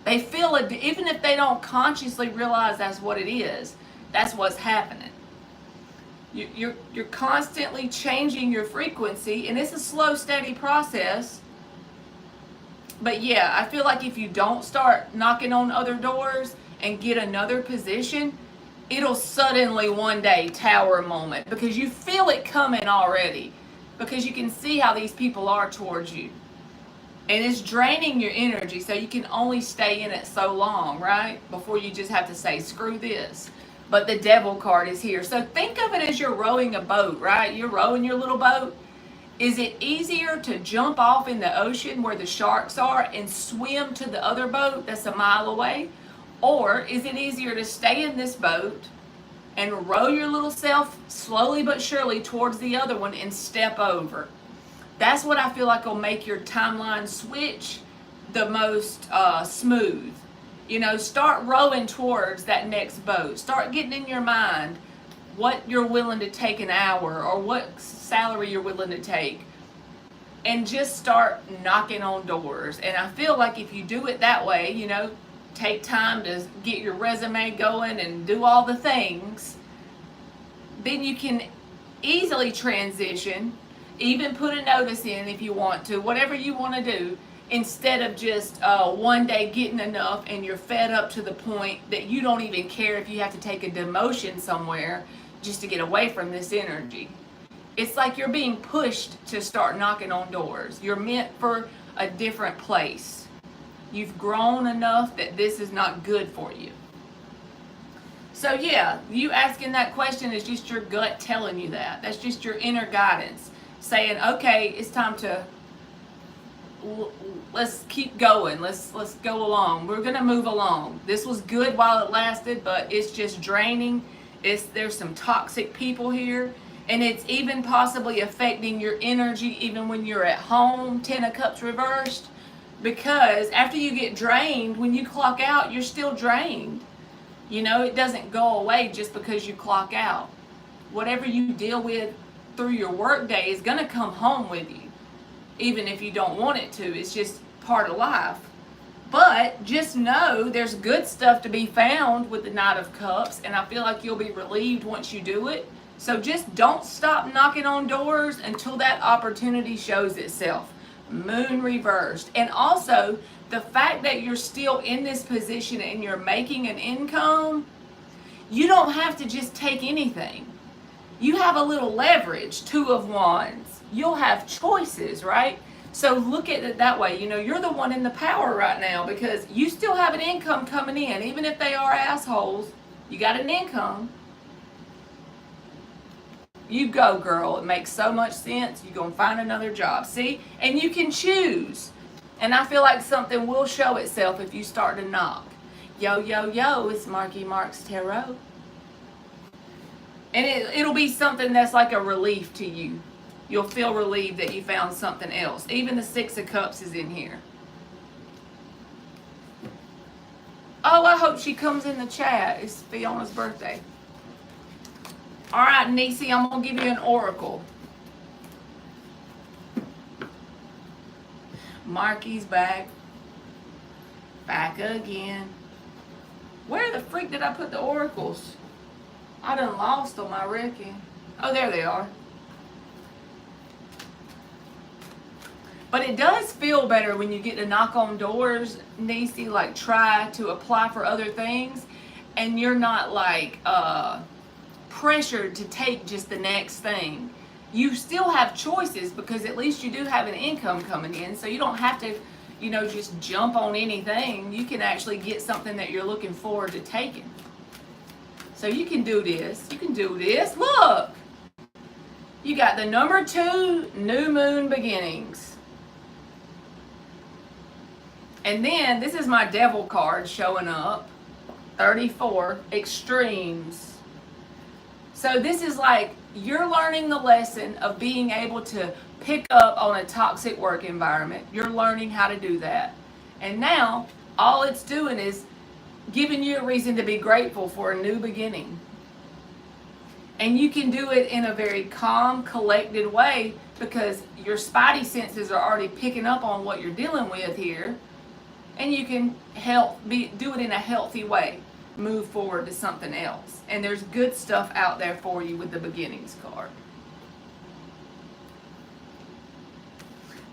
They feel it, even if they don't consciously realize that's what it is, that's what's happening. You're constantly changing your frequency, and it's a slow, steady process. But yeah, I feel like if you don't start knocking on other doors and get another position, it'll suddenly one day Tower moment because you feel it coming already because you can see how these people are towards you. And it's draining your energy, so you can only stay in it so long, right? Before you just have to say, screw this. But the Devil card is here. So think of it as you're rowing a boat, right? You're rowing your little boat. Is it easier to jump off in the ocean where the sharks are and swim to the other boat that's a mile away? Or is it easier to stay in this boat and row your little self slowly but surely towards the other one and step over? That's what I feel like will make your timeline switch the most smooth. Start rowing towards that next boat. Start getting in your mind what you're willing to take an hour or what salary you're willing to take. And just start knocking on doors. And I feel like if you do it that way, take time to get your resume going and do all the things, then you can easily transition, even put a notice in if you want to, whatever you want to do, instead of just one day getting enough and you're fed up to the point that you don't even care if you have to take a demotion somewhere just to get away from this energy. It's like you're being pushed to start knocking on doors. You're meant for a different place. You've grown enough that this is not good for you. So yeah, you asking that question is just your gut telling you that. That's just your inner guidance saying, okay, it's time to, let's keep going. Let's go along. We're gonna move along. This was good while it lasted, but it's just draining. There's some toxic people here, and it's even possibly affecting your energy even when you're at home. 10 of Cups reversed, because after you get drained, when you clock out, you're still drained. You know, it doesn't go away just because you clock out. Whatever you deal with through your work day is going to come home with you, even if you don't want it to. It's just part of life. But just know there's good stuff to be found with the Knight of Cups, and I feel like you'll be relieved once you do it. So just don't stop knocking on doors until that opportunity shows itself. Moon reversed. And also, the fact that you're still in this position and you're making an income, you don't have to just take anything. You have a little leverage, 2 of Wands. You'll have choices, right? So look at it that way. You know, you're the one in the power right now because you still have an income coming in. Even if they are assholes, you got an income. You go, girl. It makes so much sense. You're going to find another job. See? And you can choose. And I feel like something will show itself if you start to knock. Yo, yo, yo, it's Marky Mark's Tarot. And it'll be something that's like a relief to you. You'll feel relieved that you found something else. Even the 6 of Cups is in here. Oh, I hope she comes in the chat. It's Fiona's birthday. All right, Nisi, I'm going to give you an oracle. Marky's back. Back again. Where the freak did I put the oracles? I done lost them, I reckon. Oh, there they are. But it does feel better when you get to knock on doors, Nisi, like try to apply for other things, and you're not like pressured to take just the next thing. You still have choices because at least you do have an income coming in, so you don't have to, you know, just jump on anything. You can actually get something that you're looking forward to taking. So you can do this. You can do this. Look! You got the number 2, new moon beginnings. And then, this is my devil card showing up. 34, extremes. So this is like, you're learning the lesson of being able to pick up on a toxic work environment. You're learning how to do that. And now, all it's doing is giving you a reason to be grateful for a new beginning. And you can do it in a very calm, collected way because your spidey senses are already picking up on what you're dealing with here. And you can do it in a healthy way. Move forward to something else. And there's good stuff out there for you with the beginnings card.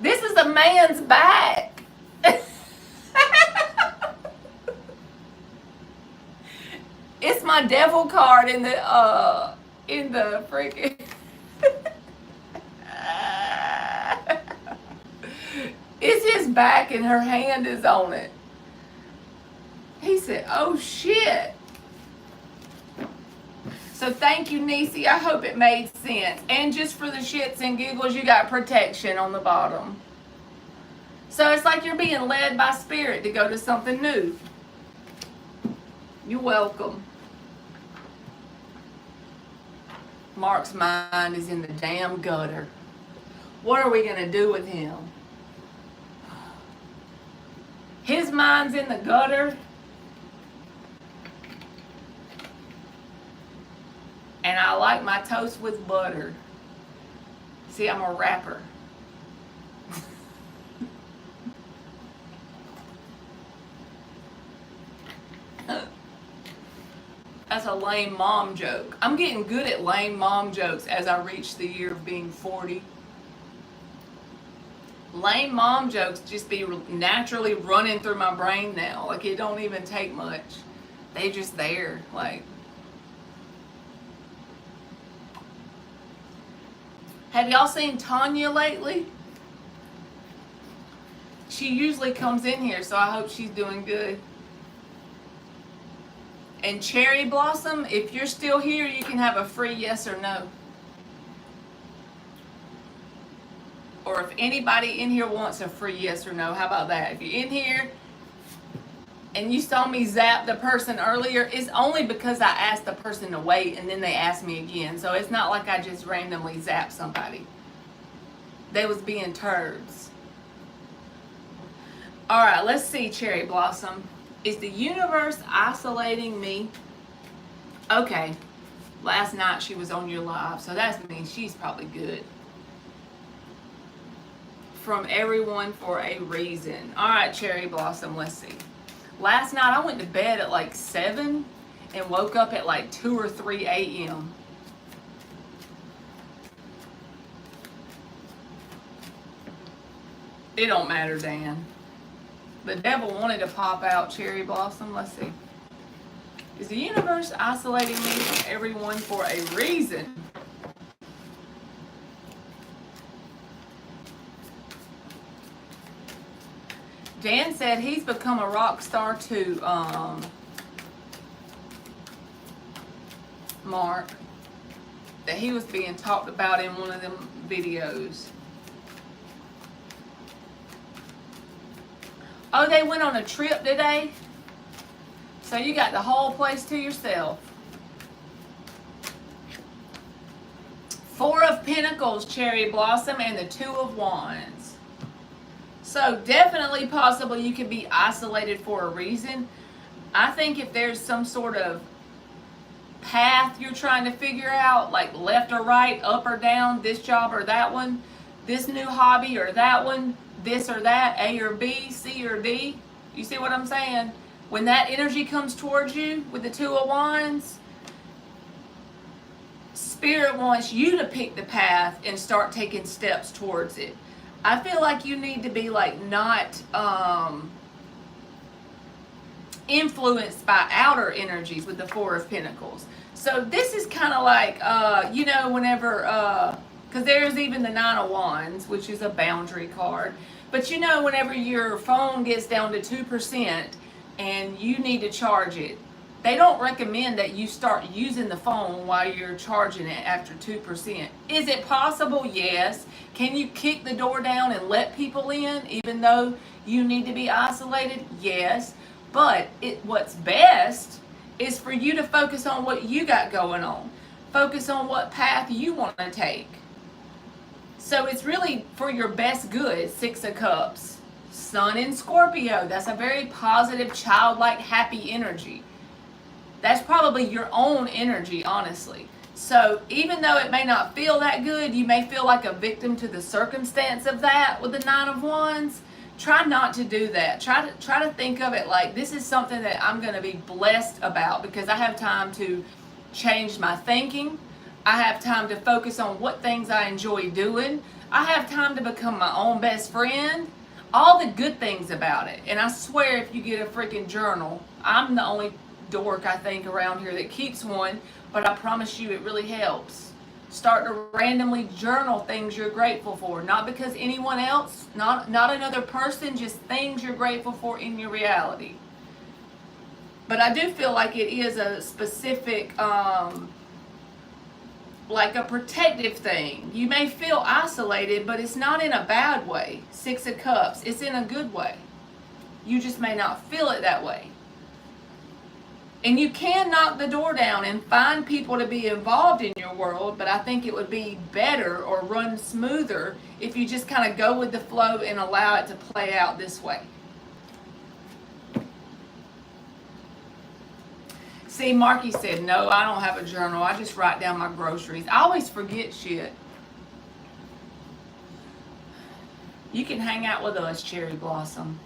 This is a man's back. It's my devil card in the freaking it's his back and her hand is on it. He said, oh shit. So thank you, Nisi. I hope it made sense. And just for the shits and giggles, you got protection on the bottom. So it's like you're being led by spirit to go to something new. You're welcome. Mark's mind is in the damn gutter. What are we going to do with him? His mind's in the gutter. And I like my toast with butter. See, I'm a rapper. That's a lame mom joke. I'm getting good at lame mom jokes as I reach the year of being 40. Lame mom jokes just be naturally running through my brain now. Like, it don't even take much. They just there. Like, have y'all seen Tanya lately? She usually comes in here, so I hope she's doing good. And Cherry Blossom, if you're still here, you can have a free yes or no. Or if anybody in here wants a free yes or no, how about that? If you're in here and you saw me zap the person earlier, it's only because I asked the person to wait and then they asked me again. So it's not like I just randomly zap somebody. They was being turds. All right, let's see, Cherry Blossom. Is the universe isolating me? Okay. Last night she was on your live, so that means she's probably good. From everyone for a reason. All right, Cherry Blossom, let's see. Last night I went to bed at like 7 and woke up at like 2 or 3 a.m. It don't matter, Dan. The devil wanted to pop out, Cherry Blossom. Let's see. Is the universe isolating me from everyone for a reason? Dan said he's become a rock star too, Mark. That he was being talked about in one of them videos. Oh, they went on a trip today? So you got the whole place to yourself. 4 of Pentacles, Cherry Blossom, and the 2 of Wands. So definitely, possibly, you could be isolated for a reason. I think if there's some sort of path you're trying to figure out, like left or right, up or down, this job or that one, this new hobby or that one, this or that, A or B, C or D. You see what I'm saying? When that energy comes towards you with the 2 of Wands, Spirit wants you to pick the path and start taking steps towards it. I feel like you need to be like not influenced by outer energies with the 4 of Pentacles. So this is kind of like, you know, whenever, because there's even the 9 of Wands, which is a boundary card. But you know, whenever your phone gets down to 2% and you need to charge it, they don't recommend that you start using the phone while you're charging it after 2%. Is it possible? Yes. Can you kick the door down and let people in even though you need to be isolated? Yes. But what's best is for you to focus on what you got going on. Focus on what path you want to take. So it's really for your best good. 6 of Cups. Sun in Scorpio. That's a very positive, childlike, happy energy. That's probably your own energy, honestly. So even though it may not feel that good, you may feel like a victim to the circumstance of that with the 9 of Wands. Try not to do that. Try to think of it like this is something that I'm going to be blessed about because I have time to change my thinking. I have time to focus on what things I enjoy doing. I have time to become my own best friend. All the good things about it. And I swear if you get a freaking journal, I'm the only dork I think around here that keeps one, but I promise you it really helps. Start to randomly journal things you're grateful for, not because anyone else, not another person, just things you're grateful for in your reality. But I do feel like it is a specific like a protective thing. You may feel isolated, but it's not in a bad way. 6 of Cups, it's in a good way. You just may not feel it that way. And you can knock the door down and find people to be involved in your world, but I think it would be better or run smoother if you just kind of go with the flow and allow it to play out this way. See, Marky said, no, I don't have a journal. I just write down my groceries. I always forget shit. You can hang out with us, Cherry Blossom.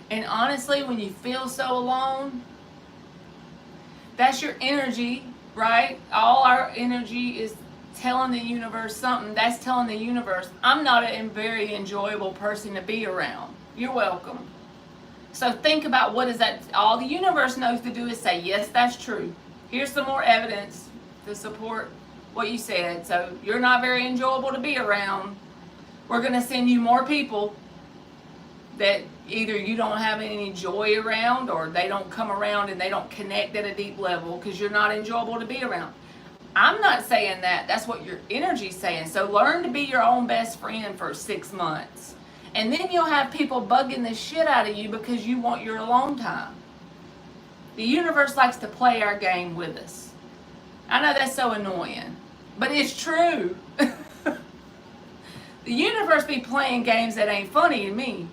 And honestly, when you feel so alone, that's your energy right? All our energy is telling the universe something. That's telling the universe, I'm not a very enjoyable person to be around. You're welcome. So think about what is that. All the universe knows to do is say, yes, that's true. Here's some more evidence to support what you said. So you're not very enjoyable to be around. We're going to send you more people that either you don't have any joy around, or they don't come around and they don't connect at a deep level because you're not enjoyable to be around. I'm not saying that. That's what your energy's saying. So learn to be your own best friend for 6 months. And then you'll have people bugging the shit out of you because you want your alone time. The universe likes to play our game with us. I know that's so annoying, but it's true. The universe be playing games that ain't funny to me.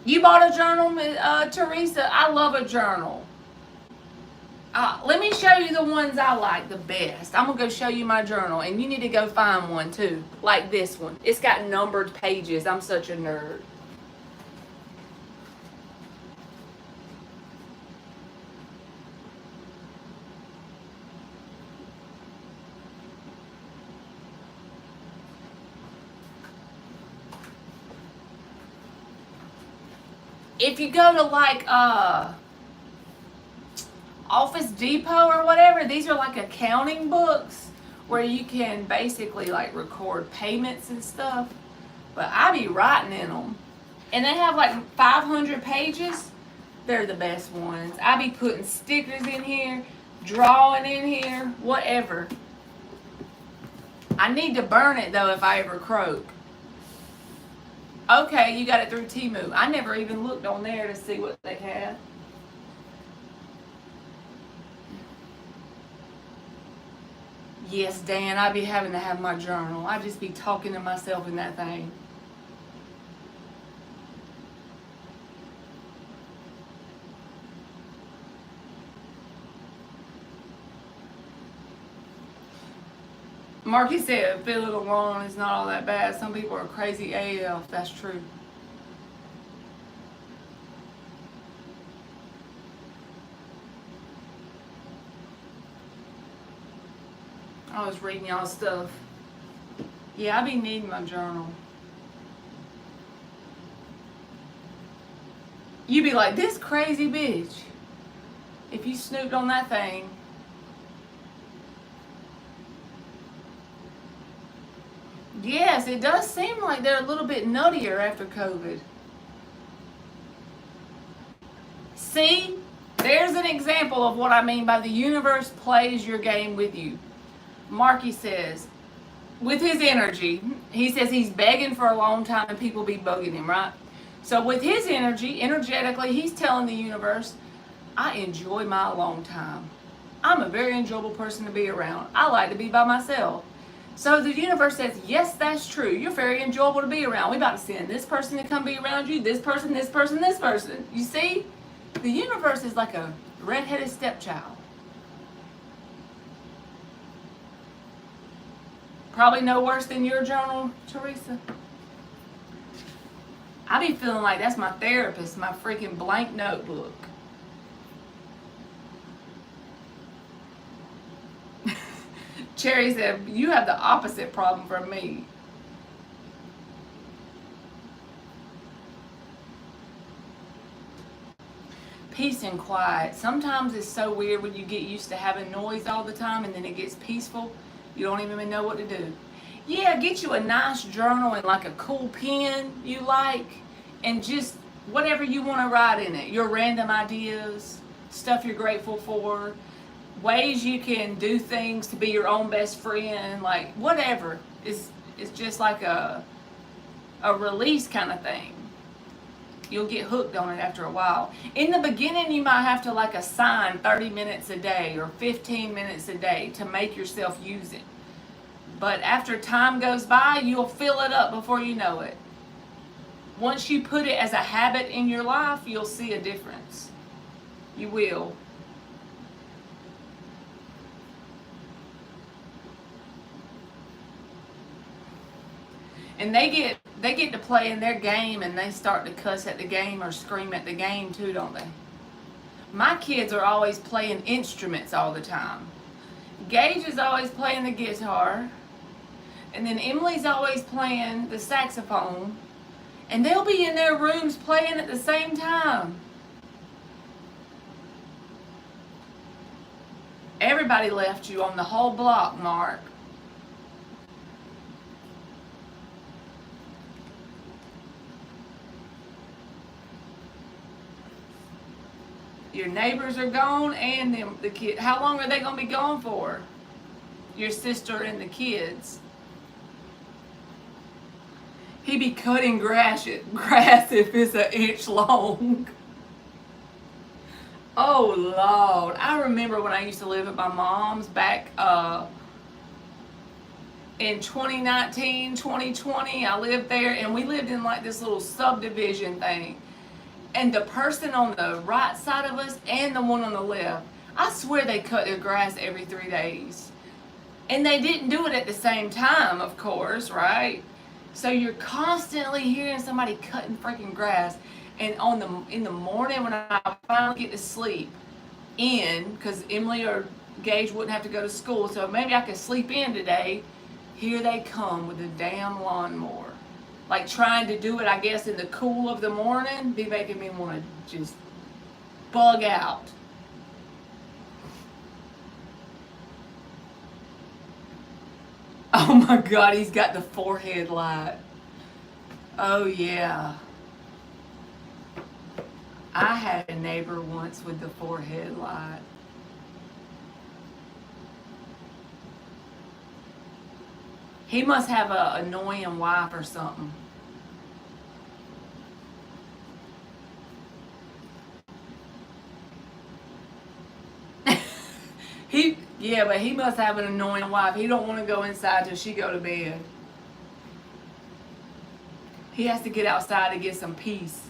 You bought a journal, Teresa? I love a journal. Let me show you the ones I like the best. I'm going to go show you my journal, and you need to go find one too, like this one. It's got numbered pages. I'm such a nerd. If you go to like Office Depot or whatever, these are like accounting books where you can basically like record payments and stuff. But I be writing in them. And they have like 500 pages. They're the best ones. I be putting stickers in here, drawing in here, whatever. I need to burn it though if I ever croak. Okay, you got it through Temu. I never even looked on there to see what they had. Yes, Dan, I be having to have my journal. I just be talking to myself in that thing. Marky said feeling alone is not all that bad. Some people are crazy AF. That's true. I was reading y'all stuff. Yeah, I be needing my journal. You be like, this crazy bitch. If you snooped on that thing. Yes, it does seem like they're a little bit nuttier after COVID. See? There's an example of what I mean by the universe plays your game with you. Marky says, with his energy, he says he's begging for a long time and people be bugging him, right? So with his energy, energetically, he's telling the universe, I enjoy my alone time. I'm a very enjoyable person to be around. I like to be by myself. So the universe says, yes, that's true. You're very enjoyable to be around. We about to send this person to come be around you, this person, this person, this person. You see? The universe is like a redheaded stepchild. Probably no worse than your journal, Teresa. I be feeling like that's my therapist, my freaking blank notebook. Cherry said, you have the opposite problem from me. Peace and quiet. Sometimes it's so weird when you get used to having noise all the time and then it gets peaceful. You don't even know what to do. Yeah, get you a nice journal and like a cool pen you like, and just whatever you want to write in it. Your random ideas, stuff you're grateful for, ways you can do things to be your own best friend, like whatever. It's just like a release kind of thing. You'll get hooked on it after a while. In the beginning, you might have to like assign 30 minutes a day or 15 minutes a day to make yourself use it. But after time goes by, you'll fill it up before you know it. Once you put it as a habit in your life, you'll see a difference. You will. And they get to play in their game and they start to cuss at the game or scream at the game too, don't they? My kids are always playing instruments all the time. Gage is always playing the guitar, and then Emily's always playing the saxophone, and they'll be in their rooms playing at the same time. Everybody left you on the whole block, Mark. Your neighbors are gone, and the kid. How long are they going to be gone for? Your sister and the kids. He be cutting grass if it's an inch long. Oh, Lord. I remember when I used to live at my mom's back in 2019, 2020. I lived there, and we lived in like this little subdivision thing. And the person on the right side of us and the one on the left, I swear they cut their grass every 3 days. And they didn't do it at the same time, of course, right? So you're constantly hearing somebody cutting freaking grass. And in the morning when I finally get to sleep in, because Emily or Gage wouldn't have to go to school, so maybe I could sleep in today, here they come with a damn lawnmower. Like trying to do it, I guess, in the cool of the morning, be making me want to just bug out. Oh my God, he's got the forehead light. Oh yeah. I had a neighbor once with the forehead light. He must have an annoying wife or something. Yeah, but he must have an annoying wife. He don't want to go inside till she go to bed. He has to get outside to get some peace.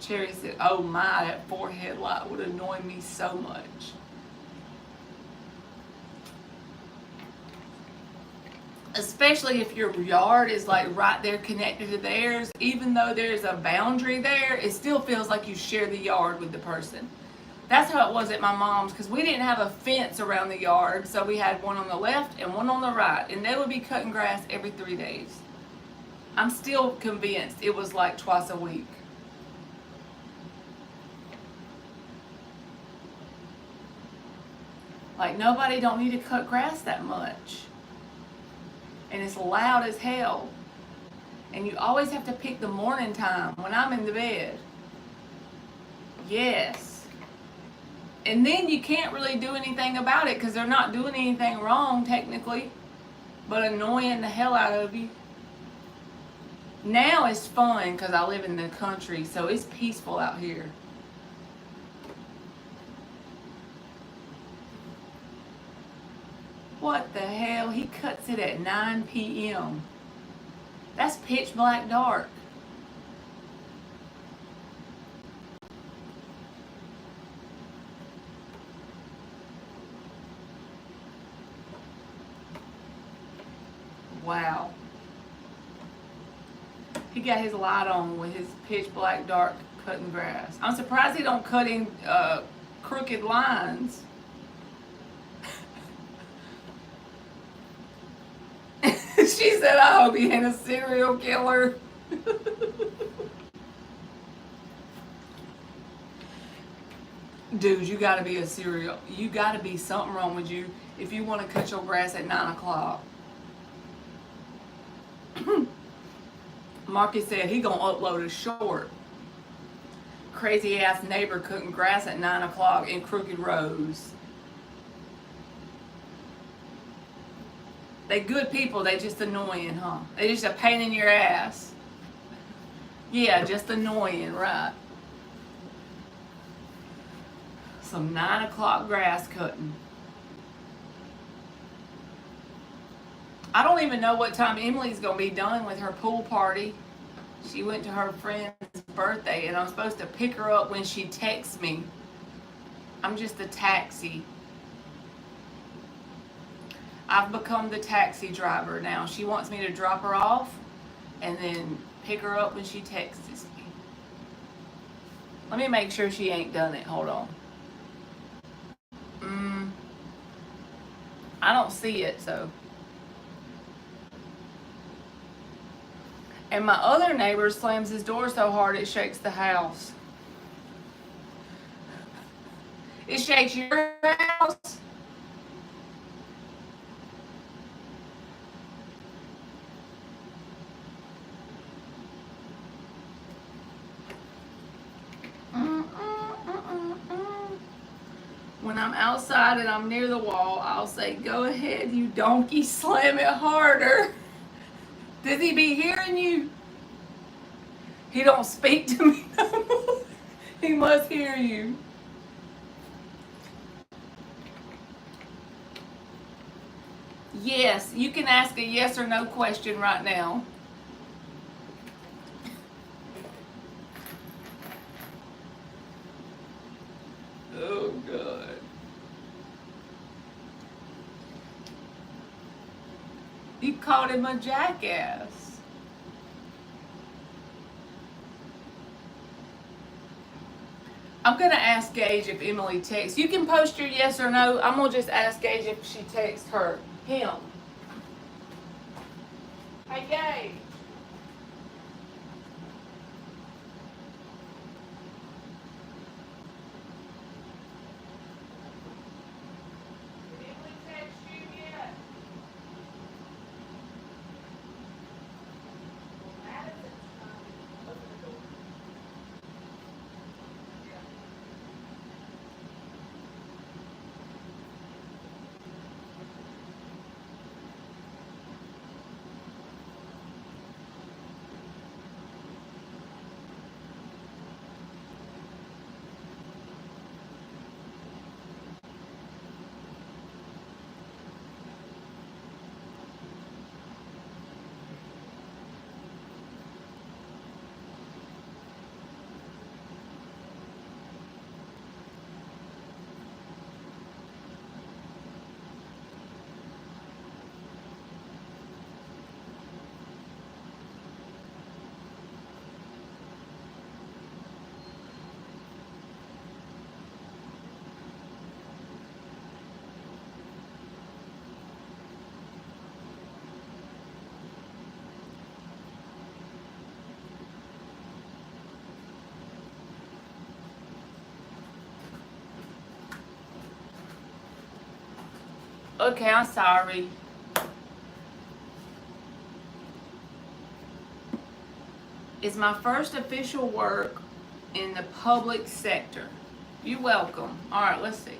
Cherry said, oh my, that forehead light would annoy me so much. Especially if your yard is like right there connected to theirs, even though there's a boundary there, it still feels like you share the yard with the person. That's how it was at my mom's, because we didn't have a fence around the yard, so we had one on the left and one on the right, and they would be cutting grass every 3 days. I'm still convinced it was like twice a week. Like, nobody don't need to cut grass that much. And it's loud as hell. And you always have to pick the morning time when I'm in the bed. Yes. And then you can't really do anything about it because they're not doing anything wrong technically, but annoying the hell out of you. Now it's fun because I live in the country, so it's peaceful out here. What the hell? He cuts it at 9 p.m. That's pitch black dark. Wow. He got his light on with his pitch black dark cutting grass. I'm surprised he don't cut in crooked lines. She said, I hope he ain't a serial killer. Dude, you gotta be you gotta be something wrong with you if you want to cut your grass at 9 o'clock. Marcus said he gonna upload a short. Crazy ass neighbor cutting grass at 9 o'clock in crooked rows. They good people, they just annoying, huh? They just a pain in your ass. Yeah, just annoying, right? Some 9 o'clock grass cutting. I don't even know what time Emily's gonna be done with her pool party. She went to her friend's birthday and I'm supposed to pick her up when she texts me. I'm just a taxi. I've become the taxi driver now. She wants me to drop her off and then pick her up when she texts me. Let me make sure she ain't done it. Hold on. I don't see it, so. And my other neighbor slams his door so hard it shakes the house. It shakes your house? When I'm outside and I'm near the wall, I'll say, "Go ahead, you donkey, slam it harder." Does he be hearing you? He don't speak to me no more. He must hear you. Yes, you can ask a yes or no question right now. Oh, God. You called him a jackass. I'm going to ask Gage if Emily texts. You can post your yes or no. I'm going to just ask Gage if she texts him. Hey, Gage. Okay, I'm sorry. It's my first official work in the public sector. You're welcome. All right, let's see.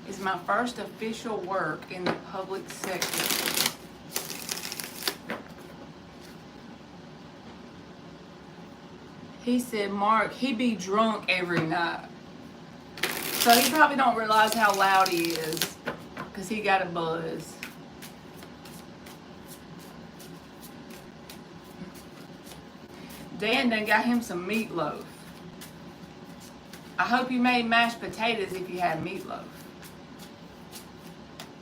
It's my first official work in the public sector. He said, Mark, he be drunk every night. So he probably don't realize how loud he is, because he got a buzz. Dan done got him some meatloaf. I hope you made mashed potatoes if you had meatloaf.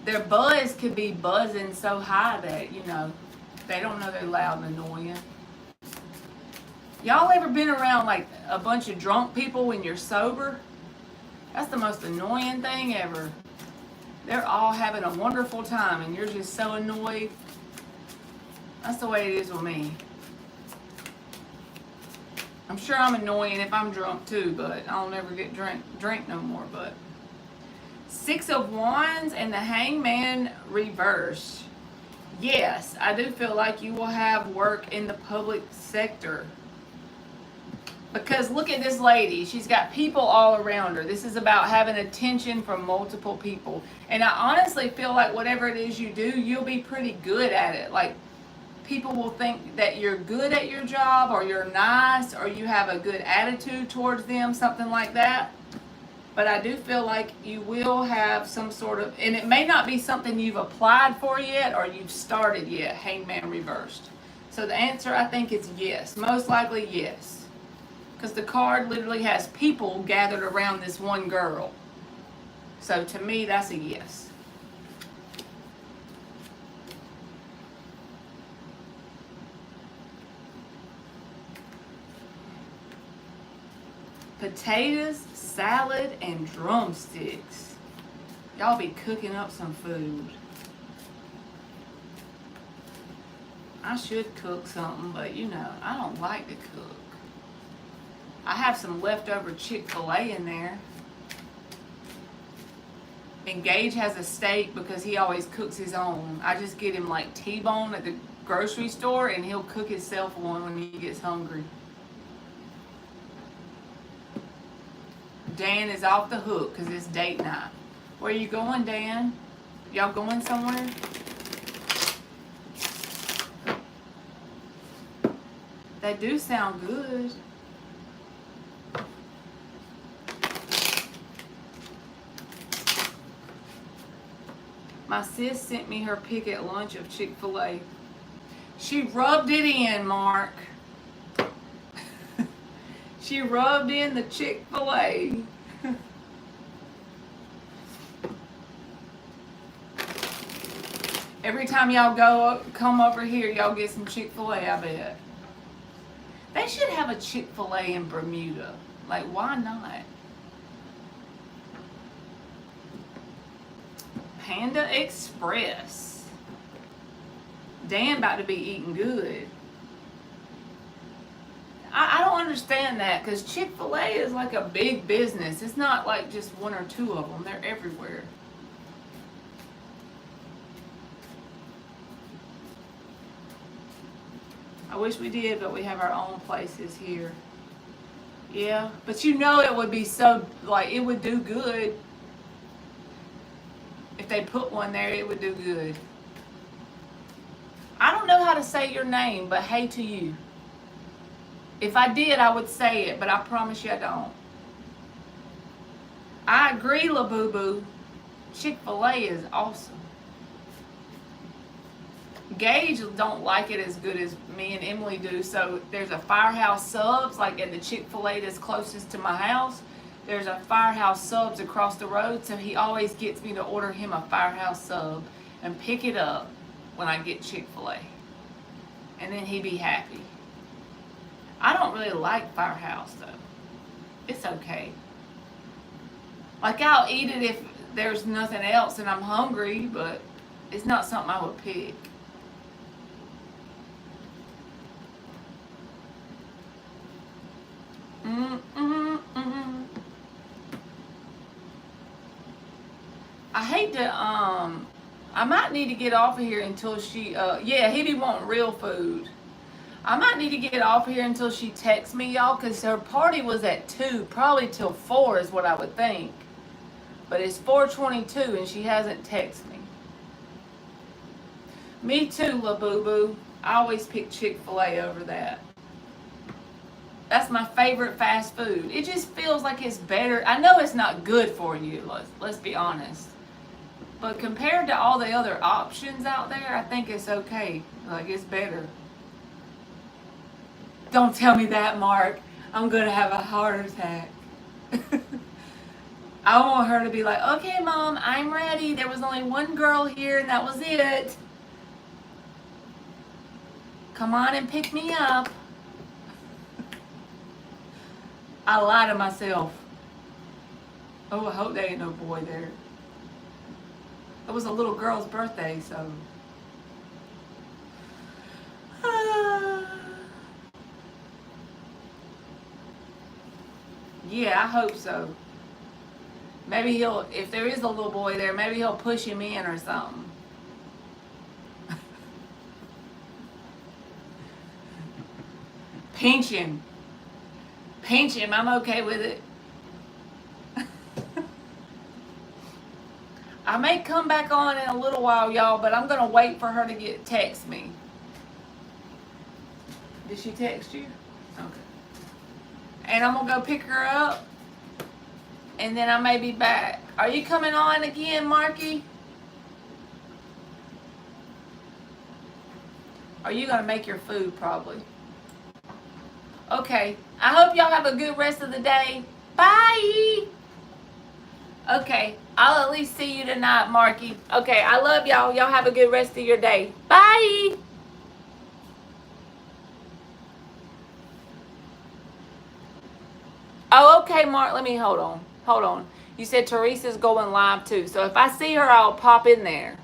Their buzz could be buzzing so high that, they don't know they're loud and annoying. Y'all ever been around like a bunch of drunk people when you're sober? That's the most annoying thing ever. They're all having a wonderful time and you're just so annoyed. That's the way it is with me. I'm sure I'm annoying if I'm drunk too, but I'll never get drink no more. But 6 of Wands and the Hangman reversed. Yes, I do feel like you will have work in the public sector. Because look at this lady. She's got people all around her. This is about having attention from multiple people. And I honestly feel like whatever it is you do, you'll be pretty good at it. Like, people will think that you're good at your job, or you're nice, or you have a good attitude towards them, something like that. But I do feel like you will have some sort of, and it may not be something you've applied for yet or you've started yet, Hangman reversed. So the answer, I think, is yes. Most likely yes. Because the card literally has people gathered around this one girl. So to me, that's a yes. Potatoes, salad, and drumsticks. Y'all be cooking up some food. I should cook something, but you know, I don't like to cook. I have some leftover Chick-fil-A in there. And Gage has a steak because he always cooks his own. I just get him like T-bone at the grocery store and he'll cook himself one when he gets hungry. Dan is off the hook because it's date night. Where you going, Dan? Y'all going somewhere? They do sound good. My sis sent me her pic at lunch of Chick-fil-A. She rubbed it in, Mark. She rubbed in the Chick-fil-A. Every time y'all come over here, y'all get some Chick-fil-A, I bet. They should have a Chick-fil-A in Bermuda. Like, why not? Panda Express. Dan about to be eating good. I don't understand that because Chick-fil-A is like a big business. It's not like just one or two of them. They're everywhere. I wish we did, but we have our own places here. Yeah, but you know it would be so, like, it would do good. If they put one there, it would do good. I don't know how to say your name, but hey to you. If I did, I would say it, but I promise you I don't. I agree, La Boo Boo. Chick-fil-A is awesome. Gage don't like it as good as me and Emily do, so there's a Firehouse Subs, like at the Chick-fil-A that's closest to my house. There's a Firehouse Subs across the road, so he always gets me to order him a Firehouse Sub and pick it up when I get Chick-fil-A. And then he'd be happy. I don't really like Firehouse, though. It's okay. Like, I'll eat it if there's nothing else and I'm hungry, but it's not something I would pick. I hate to, I might need to get off of here until she, yeah, he be wanting real food. I might need to get off of here until she texts me, y'all, because her party was at 2, probably till 4 is what I would think. But it's 4:22 and she hasn't texted me. Me too, La Boo Boo. I always pick Chick-fil-A over that. That's my favorite fast food. It just feels like it's better. I know it's not good for you, let's be honest. But compared to all the other options out there, I think it's okay. Like, it's better. Don't tell me that, Mark. I'm going to have a heart attack. I want her to be like, okay, Mom, I'm ready. There was only one girl here and that was it. Come on and pick me up. I lie to myself. Oh, I hope there ain't no boy there. It was a little girl's birthday, so. Yeah, I hope so. Maybe he'll, if there is a little boy there, maybe he'll push him in or something. Pinch him. Pinch him, I'm okay with it. I may come back on in a little while, y'all, but I'm going to wait for her to text me. Did she text you? Okay. And I'm going to go pick her up. And then I may be back. Are you coming on again, Marky? Are you going to make your food, probably? Okay. I hope y'all have a good rest of the day. Bye. Okay. I'll at least see you tonight, Marky. Okay. I love y'all. Y'all have a good rest of your day. Bye. Oh, okay, Mark. Let me hold on. Hold on. You said Teresa's going live too. So if I see her, I'll pop in there.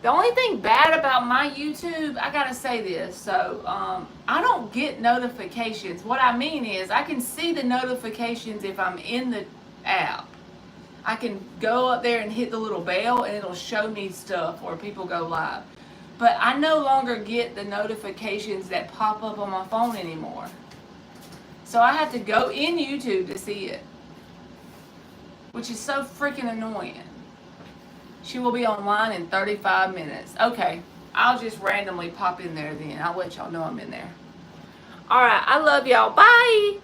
The only thing bad about my YouTube, I gotta say this. So I don't get notifications. What I mean is I can see the notifications if I'm in the app. I can go up there and hit the little bell and it'll show me stuff where people go live. But I no longer get the notifications that pop up on my phone anymore. So I have to go in YouTube to see it, which is so freaking annoying. She will be online in 35 minutes. Okay, I'll just randomly pop in there then. I'll let y'all know I'm in there. All right, I love y'all. Bye.